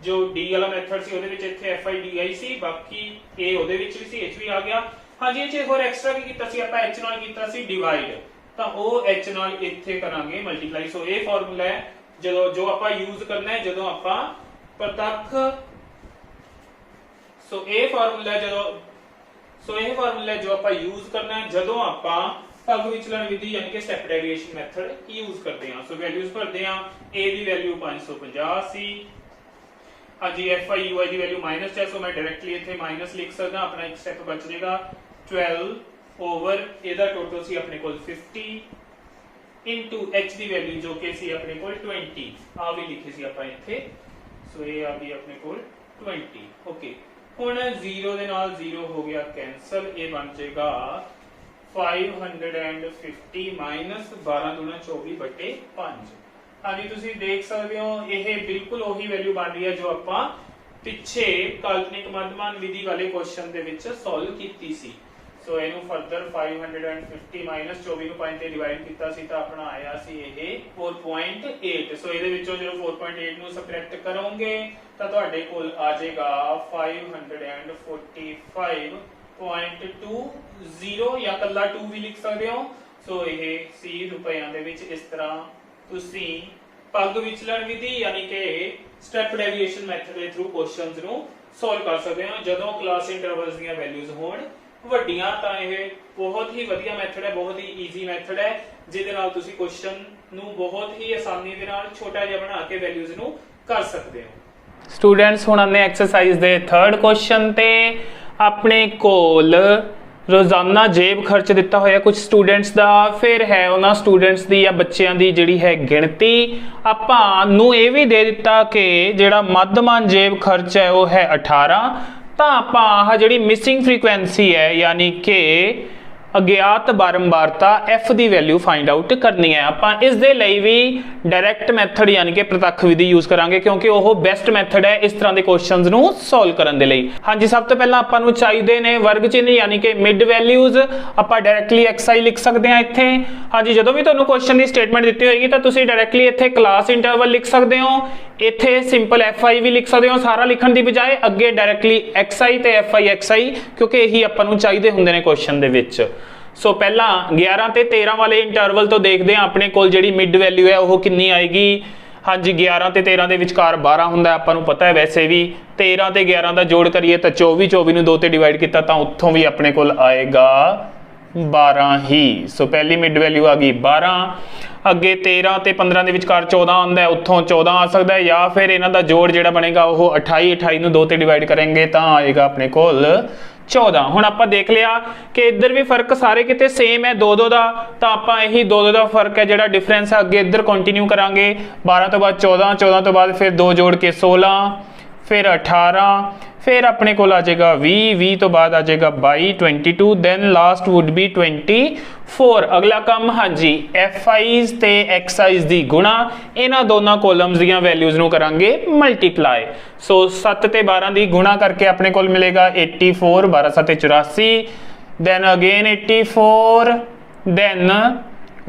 ਜੋ D ਵਾਲਾ ਮੈਥਡ ਸੀ ਉਹਦੇ ਵਿੱਚ ਇੱਥੇ FI DI ਸੀ, ਬਾਕੀ A ਉਹਦੇ ਵਿੱਚ ਵੀ ਸੀ, H ਵੀ ਆ ਗਿਆ। ਹਾਂਜੀ, ਇਹ ਚ ਹੋਰ ਐਕਸਟਰਾ ਕੀ ਕੀਤਾ ਸੀ ਆਪਾਂ, H ਨਾਲ ਕੀਤਾ ਸੀ ਡਿਵਾਈਡ, ਤਾਂ ਉਹ H ਨਾਲ ਇੱਥੇ ਕਰਾਂਗੇ ਮਲਟੀਪਲਾਈ। ਸੋ ਇਹ ਫਾਰਮੂਲਾ ਹੈ जो आप यूज करना है जो आप प्रत्यक्ष। सो ये फार्मूला जो आप यूज करना है जो आप पग विचलन विधि यानी कि स्टेप डेविएशन मेथड यूज करते हैं। सो वैल्यूज भरते हैं, ए दी वैल्यू 550 सी। हाँ जी, FI UI दी वैल्यू माइनस है, सो मैं डायरेक्टली इत्थे माइनस लिख सकदा, अपना एक स्टेप बच जाएगा 12 ओवर एदा टोटल सी अपने कोल 50 इनटू H दी वैल्यू जो कि सी अपने कोल 20 आ भी लिखी सी ਆਪਾਂ ਇੱਥੇ। सो ये आ गई अपने कोल 20। ओके, ਹੁਣ 0 ਦੇ ਨਾਲ 0 ਹੋ ਗਿਆ ਕੈਨਸਲ, ਇਹ ਬਣ ਜਾਏਗਾ 550 ਮਾਈਨਸ 12 दूना 24/5। ਹਾਂਜੀ, ਤੁਸੀਂ ਦੇਖ ਸਕਦੇ ਹੋ ਇਹ ਬਿਲਕੁਲ ਉਹੀ ਵੈਲਿਊ ਬਣ ਰਹੀ ਹੈ ਜੋ ਆਪਾਂ ਪਿੱਛੇ ਕਾਲਪਨਿਕ ਮੱਧਮਾਨ ਵਿਧੀ ਵਾਲੇ ਕੁਐਸਚਨ ਦੇ ਵਿੱਚ ਸੋਲਵ ਕੀਤੀ ਸੀ। सो ਇਹਨੂੰ ਫਰਦਰ 550 ਮਾਈਨਸ 24 ਨੂੰ 5 ਤੇ ਡਿਵਾਈਡ ਕੀਤਾ ਸੀ ਤਾਂ ਆਪਣਾ ਆਇਆ ਸੀ ਇਹ 4.8। ਸੋ ਇਹਦੇ ਵਿੱਚੋਂ ਜਦੋਂ 4.8 ਨੂੰ ਸਬਟ੍ਰੈਕਟ ਕਰੋਗੇ ਤਾਂ ਤੁਹਾਡੇ ਕੋਲ ਆ ਜਾਏਗਾ 545.20 ਜਾਂ ਕੱਲਾ 2 ਵੀ ਲਿਖ ਸਕਦੇ ਹੋ। ਸੋ ਇਹ ਸੀ ਰੁਪਈਆਂ ਦੇ ਵਿੱਚ ਇਸ ਤਰ੍ਹਾਂ ਤੁਸੀਂ ਪਗ ਵਿਚਲਣ ਵਿਧੀ ਯਾਨੀ ਕਿ ਸਟੈਪ ਡੇਵੀਏਸ਼ਨ ਮੈਥਡ ਦੇ ਥਰੂ ਕੁਐਸਚਨਸ ਨੂੰ ਸੋਲਵ ਕਰ ਸਕਦੇ ਹੋ ਜਦੋਂ ਕਲਾਸ ਇੰਟਰਵਲਸ ਦੀਆਂ ਵੈਲਿਊਜ਼ ਹੋਣ ਵੱਡੀਆਂ। ਤਾਂ ਇਹ ਬਹੁਤ ਹੀ ਵਧੀਆ ਮੈਥਡ ਹੈ, ਬਹੁਤ ਹੀ ਈਜ਼ੀ ਮੈਥਡ ਹੈ ਜਿਹਦੇ ਨਾਲ ਤੁਸੀਂ ਕੁਐਸਚਨ ਨੂੰ ਬਹੁਤ ਹੀ ਆਸਾਨੀ ਦੇ ਨਾਲ ਛੋਟਾ ਜਿਹਾ ਬਣਾ ਕੇ ਵੈਲਿਊਜ਼ ਨੂੰ ਕਰ ਸਕਦੇ ਹੋ। ਸਟੂਡੈਂਟਸ, ਹੁਣ ਆਨੇ ਐਕਸਰਸਾਈਜ਼ ਦੇ 3rd ਕੁਐਸਚਨ ਤੇ ਆਪਣੇ ਕੋਲ ਰੋਜ਼ਾਨਾ ਜੇਬ ਖਰਚ ਦਿੱਤਾ ਹੋਇਆ ਕੁਝ ਸਟੂਡੈਂਟਸ ਦਾ, ਫਿਰ ਹੈ ਉਹਨਾਂ ਸਟੂਡੈਂਟਸ ਦੀ ਜਾਂ ਬੱਚਿਆਂ ਦੀ ਜਿਹੜੀ ਹੈ ਗਿਣਤੀ। ਆਪਾਂ ਨੂੰ ਇਹ ਵੀ ਦੇ ਦਿੱਤਾ ਕਿ ਜਿਹੜਾ ਮੱਧਮਾਨ ਜੇਬ ਖਰਚ ਹੈ ਉਹ ਹੈ 18। ਤਾਂ ਆਪਾਂ ਆਹ ਜਿਹੜੀ ਮਿਸਿੰਗ ਫ੍ਰੀਕੁਐਂਸੀ ਹੈ ਯਾਨੀ ਕਿ ਅਗਿਆਤ ਬਾਰੰਬਾਰਤਾ f ਦੀ ਵੈਲਿਊ ਫਾਈਂਡ ਆਊਟ ਕਰਨੀ ਹੈ। ਆਪਾਂ ਇਸ ਦੇ ਲਈ ਵੀ ਡਾਇਰੈਕਟ ਮੈਥਡ ਯਾਨੀ ਕਿ ਪ੍ਰਤੱਖ ਵਿਧੀ ਯੂਜ਼ ਕਰਾਂਗੇ ਕਿਉਂਕਿ ਉਹ ਬੈਸਟ ਮੈਥਡ ਹੈ ਇਸ ਤਰ੍ਹਾਂ ਦੇ ਕੁਐਸਚਨਸ ਨੂੰ ਸੋਲਵ ਕਰਨ ਦੇ ਲਈ। ਹਾਂਜੀ, ਸਭ ਤੋਂ ਪਹਿਲਾਂ ਆਪਾਂ ਨੂੰ ਚਾਹੀਦੇ ਨੇ ਵਰਗ ਚਿੰਨ੍ਹ ਯਾਨੀ ਕਿ ਮਿਡ ਵੈਲਿਊਜ਼। ਆਪਾਂ ਡਾਇਰੈਕਟਲੀ xi ਲਿਖ ਸਕਦੇ ਹਾਂ ਇੱਥੇ। ਹਾਂਜੀ, ਜਦੋਂ ਵੀ ਤੁਹਾਨੂੰ ਕੁਐਸਚਨ ਦੀ ਸਟੇਟਮੈਂਟ ਦਿੱਤੀ ਹੋਏਗੀ ਤਾਂ ਤੁਸੀਂ ਡਾਇਰੈਕਟਲੀ ਇੱਥੇ ਕਲਾਸ ਇੰਟਰਵਲ ਲਿਖ ਸਕਦੇ ਹੋ, ਇੱਥੇ ਸਿੰਪਲ fi ਵੀ ਲਿਖ ਸਕਦੇ ਹੋ ਸਾਰਾ ਲਿਖਣ ਦੀ ਬਜਾਏ, ਅੱਗੇ ਡਾਇਰੈਕਟਲੀ xi ਤੇ fi ਕਿਉਂਕਿ ਇਹੀ ਆਪਾਂ ਨੂੰ ਚਾਹੀਦੇ ਹੁੰਦੇ ਨੇ ਕੁਐਸਚਨ ਦੇ ਵਿੱਚ। ਸੋ ਪਹਿਲਾਂ 11 ਤੇ 13 ਵਾਲੇ ਇੰਟਰਵਲ ਤੋਂ ਦੇਖਦੇ ਹਾਂ ਆਪਣੇ ਕੋਲ ਜਿਹੜੀ ਮਿਡ ਵੈਲਿਊ ਹੈ ਉਹ ਕਿੰਨੀ ਆਏਗੀ। ਹਾਂਜੀ, 11 ਤੇ 13 ਦੇ ਵਿਚਕਾਰ 12 ਹੁੰਦਾ, ਆਪਾਂ ਨੂੰ ਪਤਾ ਹੈ ਵੈਸੇ ਵੀ। 13 ਤੇ 11 ਦਾ ਜੋੜ ਕਰੀਏ ਤਾਂ 24, 24 ਨੂੰ 2 ਤੇ ਡਿਵਾਈਡ ਕੀਤਾ ਤਾਂ ਉੱਥੋਂ ਵੀ ਆਪਣੇ ਕੋਲ ਆਏਗਾ 12 ਹੀ। ਸੋ ਪਹਿਲੀ ਮਿਡ ਵੈਲਿਊ ਆ ਗਈ 12। ਅੱਗੇ 13 ਤੇ 15 ਦੇ ਵਿਚਕਾਰ 14 ਆਉਂਦਾ, ਉੱਥੋਂ 14 ਆ ਸਕਦਾ ਹੈ, ਜਾਂ ਫਿਰ ਇਹਨਾਂ ਦਾ ਜੋੜ ਜਿਹੜਾ ਬਣੇਗਾ ਉਹ 28, 28 ਨੂੰ 2 ਤੇ ਡਿਵਾਈਡ ਕਰਾਂਗੇ ਤਾਂ ਆਏਗਾ ਆਪਣੇ ਕੋਲ 14। ਹੁਣ ਆਪਾਂ ਦੇਖ ਲਿਆ ਕਿ ਇੱਧਰ ਵੀ ਫਰਕ ਸਾਰੇ ਕਿਤੇ ਸੇਮ ਹੈ 2-2 ਦਾ, ਤਾਂ ਆਪਾਂ ਇਹੀ 2-2 ਦਾ ਫਰਕ ਹੈ ਜਿਹੜਾ ਡਿਫਰੈਂਸ ਹੈ ਅੱਗੇ ਇੱਧਰ ਕੰਟੀਨਿਊ ਕਰਾਂਗੇ। 12 ਤੋਂ ਬਾਅਦ 14, 14 ਤੋਂ ਬਾਅਦ ਫਿਰ 2 ਜੋੜ ਕੇ 16, ਫਿਰ 18, फिर अपने को आ जाएगा 20 तो बाद आ जाएगा 22 22 देन लास्ट वुड बी 24। अगला काम हाँ जी FIs ते XIs दी गुणा इन्हां दोनों कॉलम्स दियां वैल्यूज नूं करांगे मल्टीप्लाई। सो 7 ते 12 दी गुणा करके अपने को मिलेगा 84, 12 7 84, देन अगेन 84, देन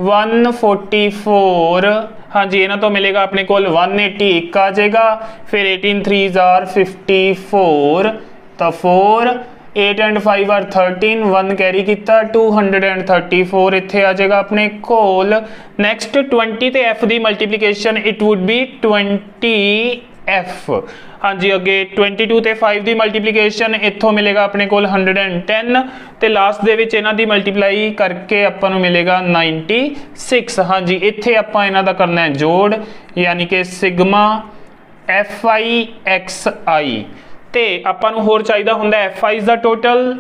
144। हाँ जी, इन्हां तो मिलेगा अपने को 180 एक आ जाएगा, फिर 18 3s are 54 तो 4, 8 and 5 are 13, 1 कैरी किया 234 इत्थे आ जाएगा अपने कोल। नैक्सट 20 ते f the multiplication it would be 20f। हाँ जी, अगे 22 ते 5 दी मल्टीप्लीकेशन इत्थों मिलेगा अपने कोल 110 ते लास्ट दे विच इन्हां दी मल्टीप्लाई करके आपां नूं मिलेगा 96। हाँ जी, इत्थे आपां इन्हां दा करना है जोड़ यानी कि सिग्मा FI ਤੇ ਆਪਾਂ ਨੂੰ ਹੋਰ ਚਾਹੀਦਾ ਹੁੰਦਾ FIs ਦਾ ਟੋਟਲ।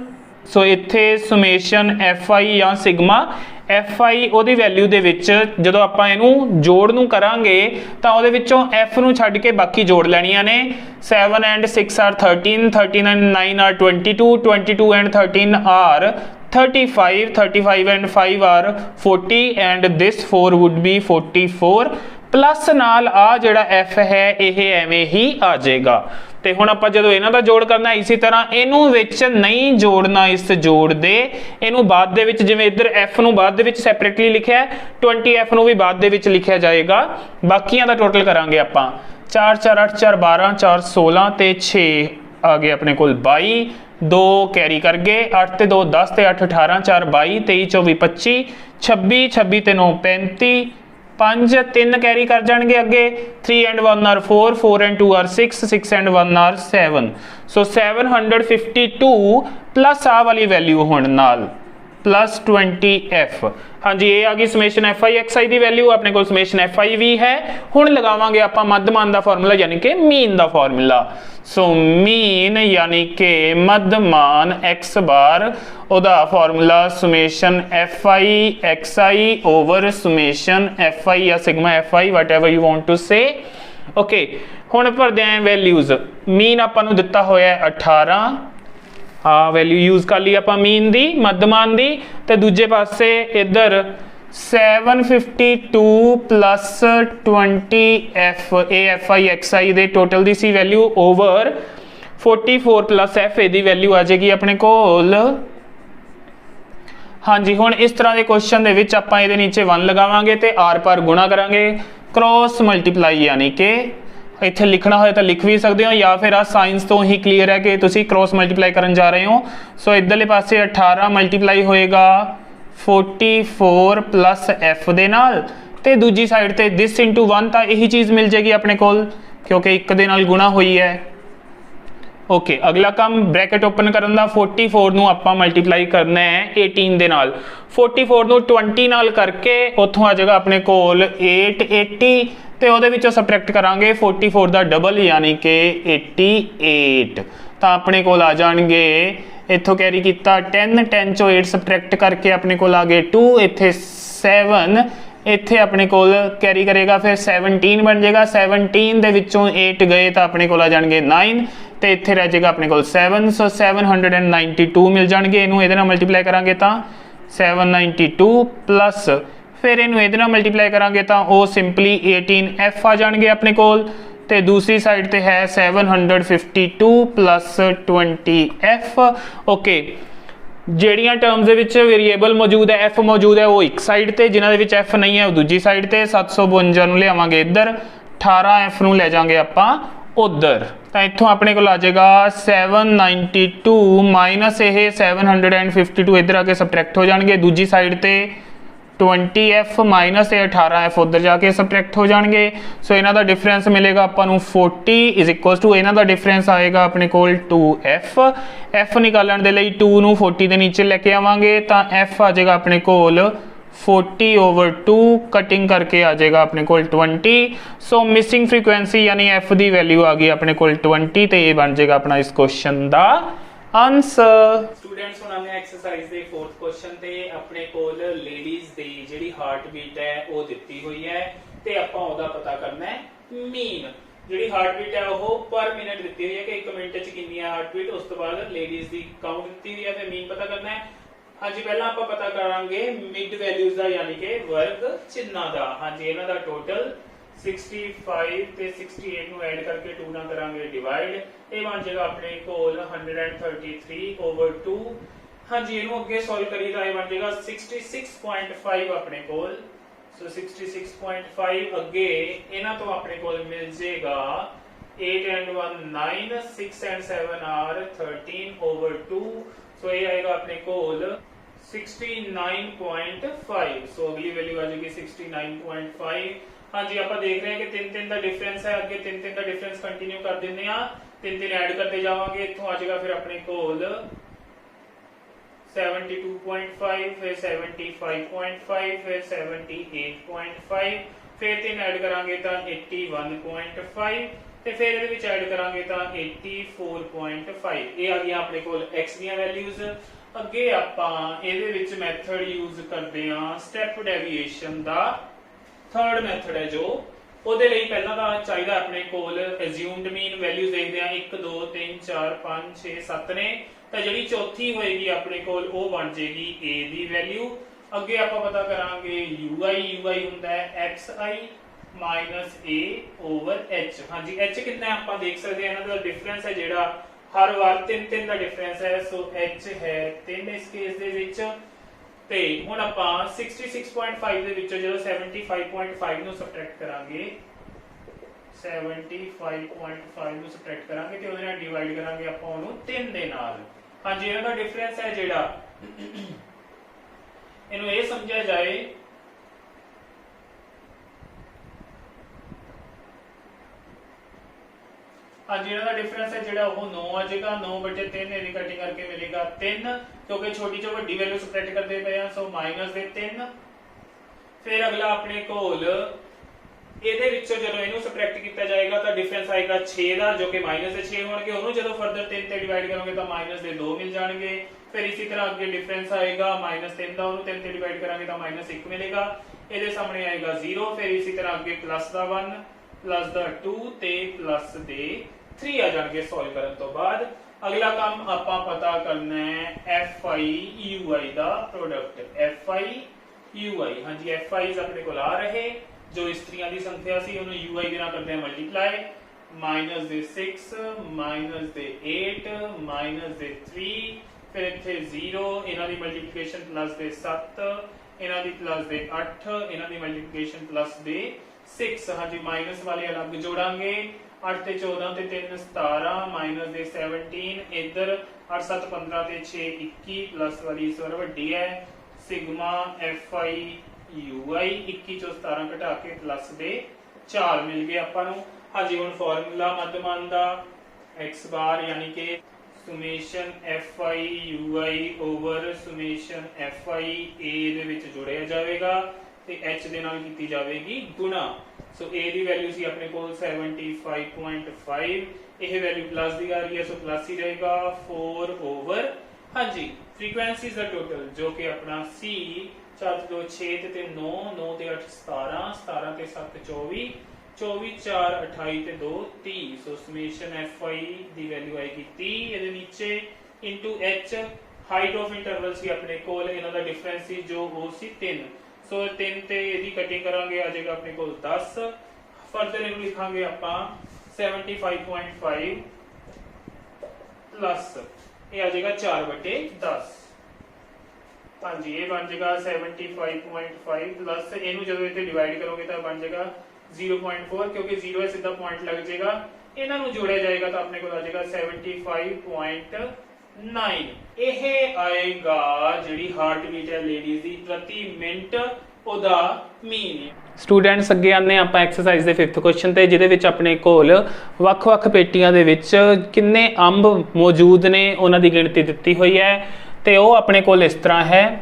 ਸੋ ਇੱਥੇ ਸੁਮੇਸ਼ਨ FI ਜਾਂ ਸਿਗਮਾ FI ਉਹਦੀ ਵੈਲਿਊ ਦੇ ਵਿੱਚ ਜਦੋਂ ਆਪਾਂ ਇਹਨੂੰ ਜੋੜ ਨੂੰ ਕਰਾਂਗੇ ਤਾਂ ਉਹਦੇ ਵਿੱਚੋਂ F ਨੂੰ ਛੱਡ ਕੇ ਬਾਕੀ ਜੋੜ ਲੈਣੀਆਂ ਨੇ। 7 and 6 are 13, 13 and 9 are 22, 22 and 13 are 35, 35 and 5 are 40 and this 4 would be 44 plus नाल आ जिहड़ा F है यह एवें ही आ जाएगा। तो हुण आपां जदों इन्हां दा जोड़ करना इसी तरह इनू विच नहीं जोड़ना इस जोड़ दे, इनू बाद दे विच जिवें इधर F नू बाद दे विच सैपरेटली लिखिआ है 20F नू भी बाद दे विच लिखिआ जाएगा। बाकियां दा टोटल करांगे आपां 4 4 8 4 12 4 16 ते 6 आ गए अपने कोल 22, 2 कैरी कर गए 8 ते 2 10 ते 8 18 4 22 23 24 25 26 26 ते 9 35 5 3 कैरी कर जाएंगे अगे 3 and 1 are 4, 4 and 2 are 6, 6 and 1 are 7। So 752 plus आ वाली वैल्यू होने नाल प्लस 20F। हाँ जी ये आ गई समेशन FI XI की वैल्यू, अपने को समेशन FI भी है। हुण लगावांगे आपां मध्यमान का फॉर्मूला यानी कि मीन का फॉर्मूला। सो मीन यानी कि मध्यमान x बार ओदा formula summation FI XI over summation FI या sigma FI whatever you want to say. Okay हुण भरदे हैं वैल्यूज। मीन आपां नूं दित्ता होया 18 वैल्यू यूज कर ली आपां मीन दी मध्यमान दी, ते दूजे पासे इधर 752 प्लस 20F FI XI दे टोटल दी सी वैल्यू ओवर 44 प्लस F दी वैल्यू आ जाएगी अपने कोल। हाँ जी हुण इस तरह के क्वेश्चन दे विच आपां इहदे नीचे 1 लगावांगे ते आर पार गुणा करांगे, क्रॉस मल्टीप्लाई यानी कि इत्थे लिखना हो तो लिख भी सकते हो या फिर आ साइंस तो ही क्लीयर है कि तुसी क्रॉस मल्टीप्लाई करन जा रहे हो। सो इधरले पासे 18 मल्टीप्लाई होएगा 44 प्लस F दे नाल ते दूजी साइड ते दिस इंटू 1 तो यही चीज़ मिल जाएगी अपने कोल क्योंकि एक दे नाल गुणा हुई है। ओके अगला काम ब्रैकेट ओपन करन दा 44 नूं आपां मल्टीप्लाई करना है 18 दे नाल, 44 नूं 20 नाल करके उत्थों आ जाएगा अपने कोल 880 ते ਉਹਦੇ ਵਿੱਚੋਂ सबट्रैक्ट करांगे 44 ਦਾ डबल यानी कि 88 ਤਾਂ ਆਪਣੇ ਕੋਲ ਆ ਜਾਣਗੇ। ਇੱਥੋਂ कैरी किया 10 10 ਚੋਂ 8 सबट्रैक्ट करके अपने कोल आ गए 2, ਇੱਥੇ 7 ਇੱਥੇ अपने कोल कैरी करेगा फिर 17 बन जाएगा। 17 ਦੇ ਵਿੱਚੋਂ 8 गए तो अपने कोल आ जाएंगे 9 ਤੇ ਇੱਥੇ रह जाएगा अपने कोल 7। सो 792 मिल जाएंगे। ਇਹਨੂੰ ਇਹਦੇ ਨਾਲ मल्टीप्लाई करांगे तो 792 प्लस फिर इनू ये मल्टीप्लाई करांगे तो वो सिंपली 18F आ जाएंगे अपने कोल ते दूसरी साइड ते है 752 प्लस 20F। ओके ਜਿਹੜੀਆਂ टर्म्स ਦੇ ਵਿੱਚ वेरीएबल मौजूद है F मौजूद है वो एक साइड ते, जिन्हां दे विच F नहीं है वो दूजी साइड ते। 752 ਨੂੰ ਲਿਆਵਾਂਗੇ ਇੱਧਰ, 18F ਨੂੰ ਲੈ ਜਾਾਂਗੇ ਆਪਾਂ उधर, तो इत्थों अपने को आ जाएगा 792 माइनस ये 752 इधर आके सबट्रैक्ट हो जाएंगे दूजी साइड ते 20F माइनस 18F उधर जाके सबट्रैक्ट हो जाएंगे। सो इन्हां दा डिफरेंस मिलेगा आपां नूं 40 इज इक्वल टू इन्हां दा डिफरेंस आएगा अपने कोल 2F। F निकालण दे लई 2 नूं 40 दे नीचे लेके आवांगे तो F आ जाएगा अपने कोल 40 ओवर 2, कटिंग करके आ जाएगा अपने कोल 20। सो मिसिंग फ्रीक्वेंसी यानी F की वैल्यू आ गई अपने कोल 20 तो ये बन जाएगा अपना इस क्वेश्चन का आंसर। स्टूडेंट्स हुण आने एक्सरसाइज दे 4th क्वेश्चन ते अपने कोल लेडीज दी जेहड़ी हार्ट बीट है वो दित्ती हुई है ते आपां ओदा पता करना है मीन। जेहड़ी हार्ट बीट है वो पर मिनट दित्ती हुई है कि 1 मिनट च कितनी है हार्ट बीट, उस तो बाद लेडीज दी काउंट दित्ती हुई है फिर मीन पता करना है। हाँ जी पहला आप पता करांगे मिड वैल्यूज का यानी कि वर्ग चिन्हां दा। हाँ जी इन्हां दा टोटल 65 ते 68 ਨੂੰ ਐਡ ਕਰਕੇ 2 ਨਾਲ ਕਰਾਂਗੇ ਡਿਵਾਈਡ, ਇਹ ਬਣ ਜਾਏਗਾ ਆਪਣੇ ਕੋਲ 133 ਓਵਰ 2। ਹਾਂਜੀ ਇਹਨੂੰ ਅੱਗੇ ਸੋਲਵ ਕਰੀਏ ਤਾਂ ਇਹ ਬਣ ਜਾਏਗਾ 66.5 ਆਪਣੇ ਕੋਲ। ਸੋ 66.5 ਅੱਗੇ ਇਹਨਾਂ ਤੋਂ ਆਪਣੇ ਕੋਲ ਮਿਲ ਜਾਏਗਾ 8 and 1 9, 6 and 7 are 13 over 2। सो ये आएगा अपने कोल 69.5। सो अगली वैल्यू आ जाएगी 69.5। हाँ जी आप देख रहे हैं कि 3 का डिफरेंस है, अगे 3 का डिफरेंस कंटिन्यू कर देने 3 ऐड करते जावांगे। इत्थों आ जाएगा फिर अपने कोल 72.5 फिर 75.5 फिर 78.5 फिर 3 ऐड करांगे तो 81.5 ਤੇ ਫਿਰ ਇਹਦੇ ਵਿੱਚ ਐਡ ਕਰਾਂਗੇ ਤਾਂ 84.5 ਇਹ ਆ ਗਈਆਂ ਆਪਣੇ ਕੋਲ x ਦੀਆਂ ਵੈਲਿਊਜ਼। ਅੱਗੇ ਆਪਾਂ ਇਹਦੇ ਵਿੱਚ ਮੈਥਡ ਯੂਜ਼ ਕਰਦੇ ਹਾਂ ਸਟੈਪ ਡੈਵੀਏਸ਼ਨ ਦਾ ਥਰਡ ਮੈਥਡ ਹੈ ਜੋ ਉਹਦੇ ਲਈ ਪਹਿਲਾਂ ਤਾਂ ਚਾਹੀਦਾ ਆਪਣੇ ਕੋਲ ਅਸਿਊਮਡ ਮੀਨ ਵੈਲਿਊਜ਼ ਦੇਖਦੇ ਆ 1 2 3 4 5 6 7 ਨੇ ਤਾਂ ਜਿਹੜੀ ਚੌਥੀ ਹੋਏਗੀ ਆਪਣੇ ਕੋਲ ਉਹ ਬਣ ਜੇਗੀ a ਦੀ ਵੈਲਿਊ। ਅੱਗੇ ਆਪਾਂ ਪਤਾ ਕਰਾਂਗੇ ui ਹੁੰਦਾ ਹੈ xi minus a over h। ਹਾਂਜੀ h ਕਿੰਨਾ ਹੈ ਆਪਾਂ ਦੇਖ ਸਕਦੇ ਹਾਂ, ਇਹਨਾਂ ਦਾ ਡਿਫਰੈਂਸ ਹੈ ਜਿਹੜਾ ਹਰ ਵਾਰ 3 ਦਾ ਡਿਫਰੈਂਸ ਹੈ, ਸੋ h ਹੈ 3 ਇਸ ਕੇਸ ਦੇ ਵਿੱਚ। ਤੇ ਹੁਣ ਆਪਾਂ 66.5 ਦੇ ਵਿੱਚੋਂ ਜਦੋਂ 75.5 ਨੂੰ ਸਬਟ੍ਰੈਕਟ ਕਰਾਂਗੇ 75.5 ਨੂੰ ਸਬਟ੍ਰੈਕਟ ਕਰਾਂਗੇ ਤੇ ਉਹਦੇ ਨਾਲ ਡਿਵਾਈਡ ਕਰਾਂਗੇ ਆਪਾਂ ਉਹਨੂੰ 3 ਦੇ ਨਾਲ। ਹਾਂਜੀ ਇਹਨਾਂ ਦਾ ਡਿਫਰੈਂਸ ਹੈ ਜਿਹੜਾ ਇਹਨੂੰ ਇਹ ਸਮਝਿਆ ਜਾਏ ਹਾਂਜੀ ਇਹਨਾਂ ਦਾ ਡਿਫਰੈਂਸ ਹੈ ਜਿਹੜਾ ਉਹ 9 ਆ ਜਾਏਗਾ 9/3 ਇਹਦੀ ਕਟਿੰਗ ਕਰਕੇ ਮਿਲੇਗਾ 3 ਕਿਉਂਕਿ ਛੋਟੀ ਤੋਂ ਵੱਡੀ ਵੈਲਿਊ ਸਬਟ੍ਰੈਕਟ ਕਰਦੇ ਪਏ ਆ ਸੋ ਮਾਈਨਸ ਦੇ 3। ਫਿਰ ਅਗਲਾ ਆਪਣੇ ਕੋਲ ਇਹਦੇ ਵਿੱਚੋਂ ਜਦੋਂ ਇਹਨੂੰ ਸਬਟ੍ਰੈਕਟ ਕੀਤਾ ਜਾਏਗਾ ਤਾਂ ਡਿਫਰੈਂਸ ਆਏਗਾ 6 ਦਾ ਜੋ ਕਿ ਮਾਈਨਸ ਦੇ 6 ਹੋਣਗੇ, ਉਹਨੂੰ ਜਦੋਂ ਫਰਦਰ 3 ਤੇ ਡਿਵਾਈਡ ਕਰੋਗੇ ਤਾਂ ਮਾਈਨਸ ਦੇ 2 ਮਿਲ ਜਾਣਗੇ। ਫਿਰ ਇਸੇ ਤਰ੍ਹਾਂ ਅੱਗੇ ਡਿਫਰੈਂਸ ਆਏਗਾ -3 ਦਾ, ਉਹਨੂੰ 3 ਤੇ ਡਿਵਾਈਡ ਕਰਾਂਗੇ ਤਾਂ -1 ਮਿਲੇਗਾ, ਇਹਦੇ ਸਾਹਮਣੇ ਆਏਗਾ 0। ਫਿਰ ਇਸੇ ਤਰ੍ਹਾਂ ਅੱਗੇ ਪਲੱਸ ਦਾ 1 ਪਲੱਸ ਦਾ 2 ਤੇ ਪਲੱਸ ਦੇ 3 ਆ ਜਾਣਗੇ ਸੋਲਵ ਕਰਨ ਤੋਂ ਬਾਅਦ। ਅਗਲਾ ਕੰਮ ਆਪਾਂ ਪਤਾ ਕਰਨਾ ਹੈ fi ui ਦਾ ਪ੍ਰੋਡਕਟ fi ui। ਹਾਂਜੀ fi ਆਪਣੇ ਕੋਲ ਆ ਰਹੇ ਜੋ ਇਸਤਰੀਆਂ ਦੀ ਸੰਖਿਆ ਸੀ ਉਹਨੂੰ ui ਦੇ ਨਾਲ ਕਰਦੇ ਹਾਂ ਮਲਟੀਪਲਾਈ ਮਾਈਨਸ ਦੇ 6 ਮਾਈਨਸ ਦੇ 8 ਮਾਈਨਸ ਦੇ 3 ਫਿਰ ਇੱਥੇ 0 ਇਹਨਾਂ ਦੀ ਮਲਟੀਪਲੀਕੇਸ਼ਨ ਪਲੱਸ ਦੇ 7 ਇਹਨਾਂ ਦੀ ਪਲੱਸ ਦੇ 8 ਇਹਨਾਂ ਦੀ ਮਲਟੀਪਲੀਕੇਸ਼ਨ ਪਲੱਸ ਦੇ 6। ਹਾਂਜੀ ਮਾਈਨਸ ਵਾਲੇ ਅਲੱਗ ਜੋੜਾਂਗੇ 8 ਤੇ 14 ਤੇ 3 17 ਮਾਈਨਸ ਦੇ 17 ਇੱਧਰ 8 7 15 ਤੇ 6 21 ਪਲੱਸ ਵਾਲੀ ਇਸ ਵਾਰ ਵੱਡੀ ਹੈ ਸਿਗਮਾ fi ui 21 ਚੋਂ 17 ਘਟਾ ਕੇ ਪਲੱਸ ਦੇ 4 ਮਿਲ ਗਏ ਆਪਾਂ ਨੂੰ। ਹਾਂਜੀ ਹੁਣ ਫਾਰਮੂਲਾ ਮੱਧਮਾਨ ਦਾ x ਬਾਰ ਯਾਨੀ ਕਿ summation fi ui over summation fi a ਦੇ ਵਿੱਚ ਜੋੜਿਆ ਜਾਵੇਗਾ ਤੇ h ਦੇ ਨਾਲ ਕੀਤੀ ਜਾਵੇਗੀ ਗੁਣਾ। ਸੋ a ਦੀ ਵੈਲਿਊ ਸੀ ਆਪਣੇ ਕੋਲ 75.5 ਇਹ ਵੈਲਿਊ ਪਲੱਸ ਦੀ ਆ ਰਹੀ ਹੈ ਸੋ ਪਲੱਸ ਹੀ ਰਹੇਗਾ 4 ਓਵਰ। ਹਾਂਜੀ ਫ੍ਰੀਕੁਐਂਸੀਜ਼ ਦਾ ਟੋਟਲ ਜੋ ਕਿ ਆਪਣਾ c 4 2 6 ਤੇ 9 9 ਤੇ 8 17 17 ਤੇ 7 24 24 4 28 ਤੇ 2 30 ਸੋ ਸਮੇਸ਼ਨ fi ਦੀ ਵੈਲਿਊ ਆਏਗੀ 30 ਇਹਦੇ ਨੀਚੇ into h height of interval ਸੀ ਆਪਣੇ ਕੋਲ ਇਹਨਾਂ ਦਾ ਡਿਫਰੈਂਸ ਸੀ ਜੋ ਉਹ ਸੀ 3 ਸੋ 3 ਤੇ ਇਹਦੀ ਕਟਿੰਗ ਕਰਾਂਗੇ ਆ ਜਾਏਗਾ ਆਪਣੇ ਕੋਲ 10। ਫਰਦਰ ਇਹਨੂੰ ਲਿਖਾਂਗੇ ਆਪਾਂ 75.5 ਪਲੱਸ ਇਹ ਆ ਜਾਏਗਾ 4/10। ਹਾਂਜੀ ਇਹ ਬਣ ਜਾਏਗਾ 75.5 ਪਲੱਸ ਇਹਨੂੰ ਜਦੋਂ ਇੱਥੇ ਡਿਵਾਈਡ ਕਰੋਗੇ ਤਾਂ ਬਣ ਜਾਏਗਾ 0.4 ਕਿਉਂਕਿ 0 ਹੈ ਸਿੱਧਾ ਪੁਆਇੰਟ ਲੱਗ ਜਾਏਗਾ। ਇਹਨਾਂ ਨੂੰ ਜੋੜਿਆ ਜਾਏਗਾ ਤਾਂ ਆਪਣੇ ਕੋਲ ਆ ਜਾਏਗਾ 75.9 ਇਹ ਆਏਗਾ ਜਿਹੜੀ ਹਾਰਟ ਬੀਟ ਹੈ ਲੇਡੀਜ਼ ਦੀ ਪ੍ਰਤੀ ਮਿੰਟ ਉਹਦਾ ਮੀਨ ਹੈ। ਸਟੂਡੈਂਟਸ ਅੱਗੇ ਆਨੇ ਆਪਾਂ ਐਕਸਰਸਾਈਜ਼ ਦੇ 5th ਕੁਐਸਚਨ ਤੇ ਜਿਹਦੇ ਵਿੱਚ ਆਪਣੇ ਕੋਲ ਵੱਖ-ਵੱਖ ਪੇਟੀਆਂ ਦੇ ਵਿੱਚ ਕਿੰਨੇ ਅੰਬ ਮੌਜੂਦ ਨੇ ਉਹਨਾਂ ਦੀ ਗਿਣਤੀ ਦਿੱਤੀ ਹੋਈ ਹੈ ਤੇ ਉਹ ਆਪਣੇ ਕੋਲ ਇਸ ਤਰ੍ਹਾਂ ਹੈ।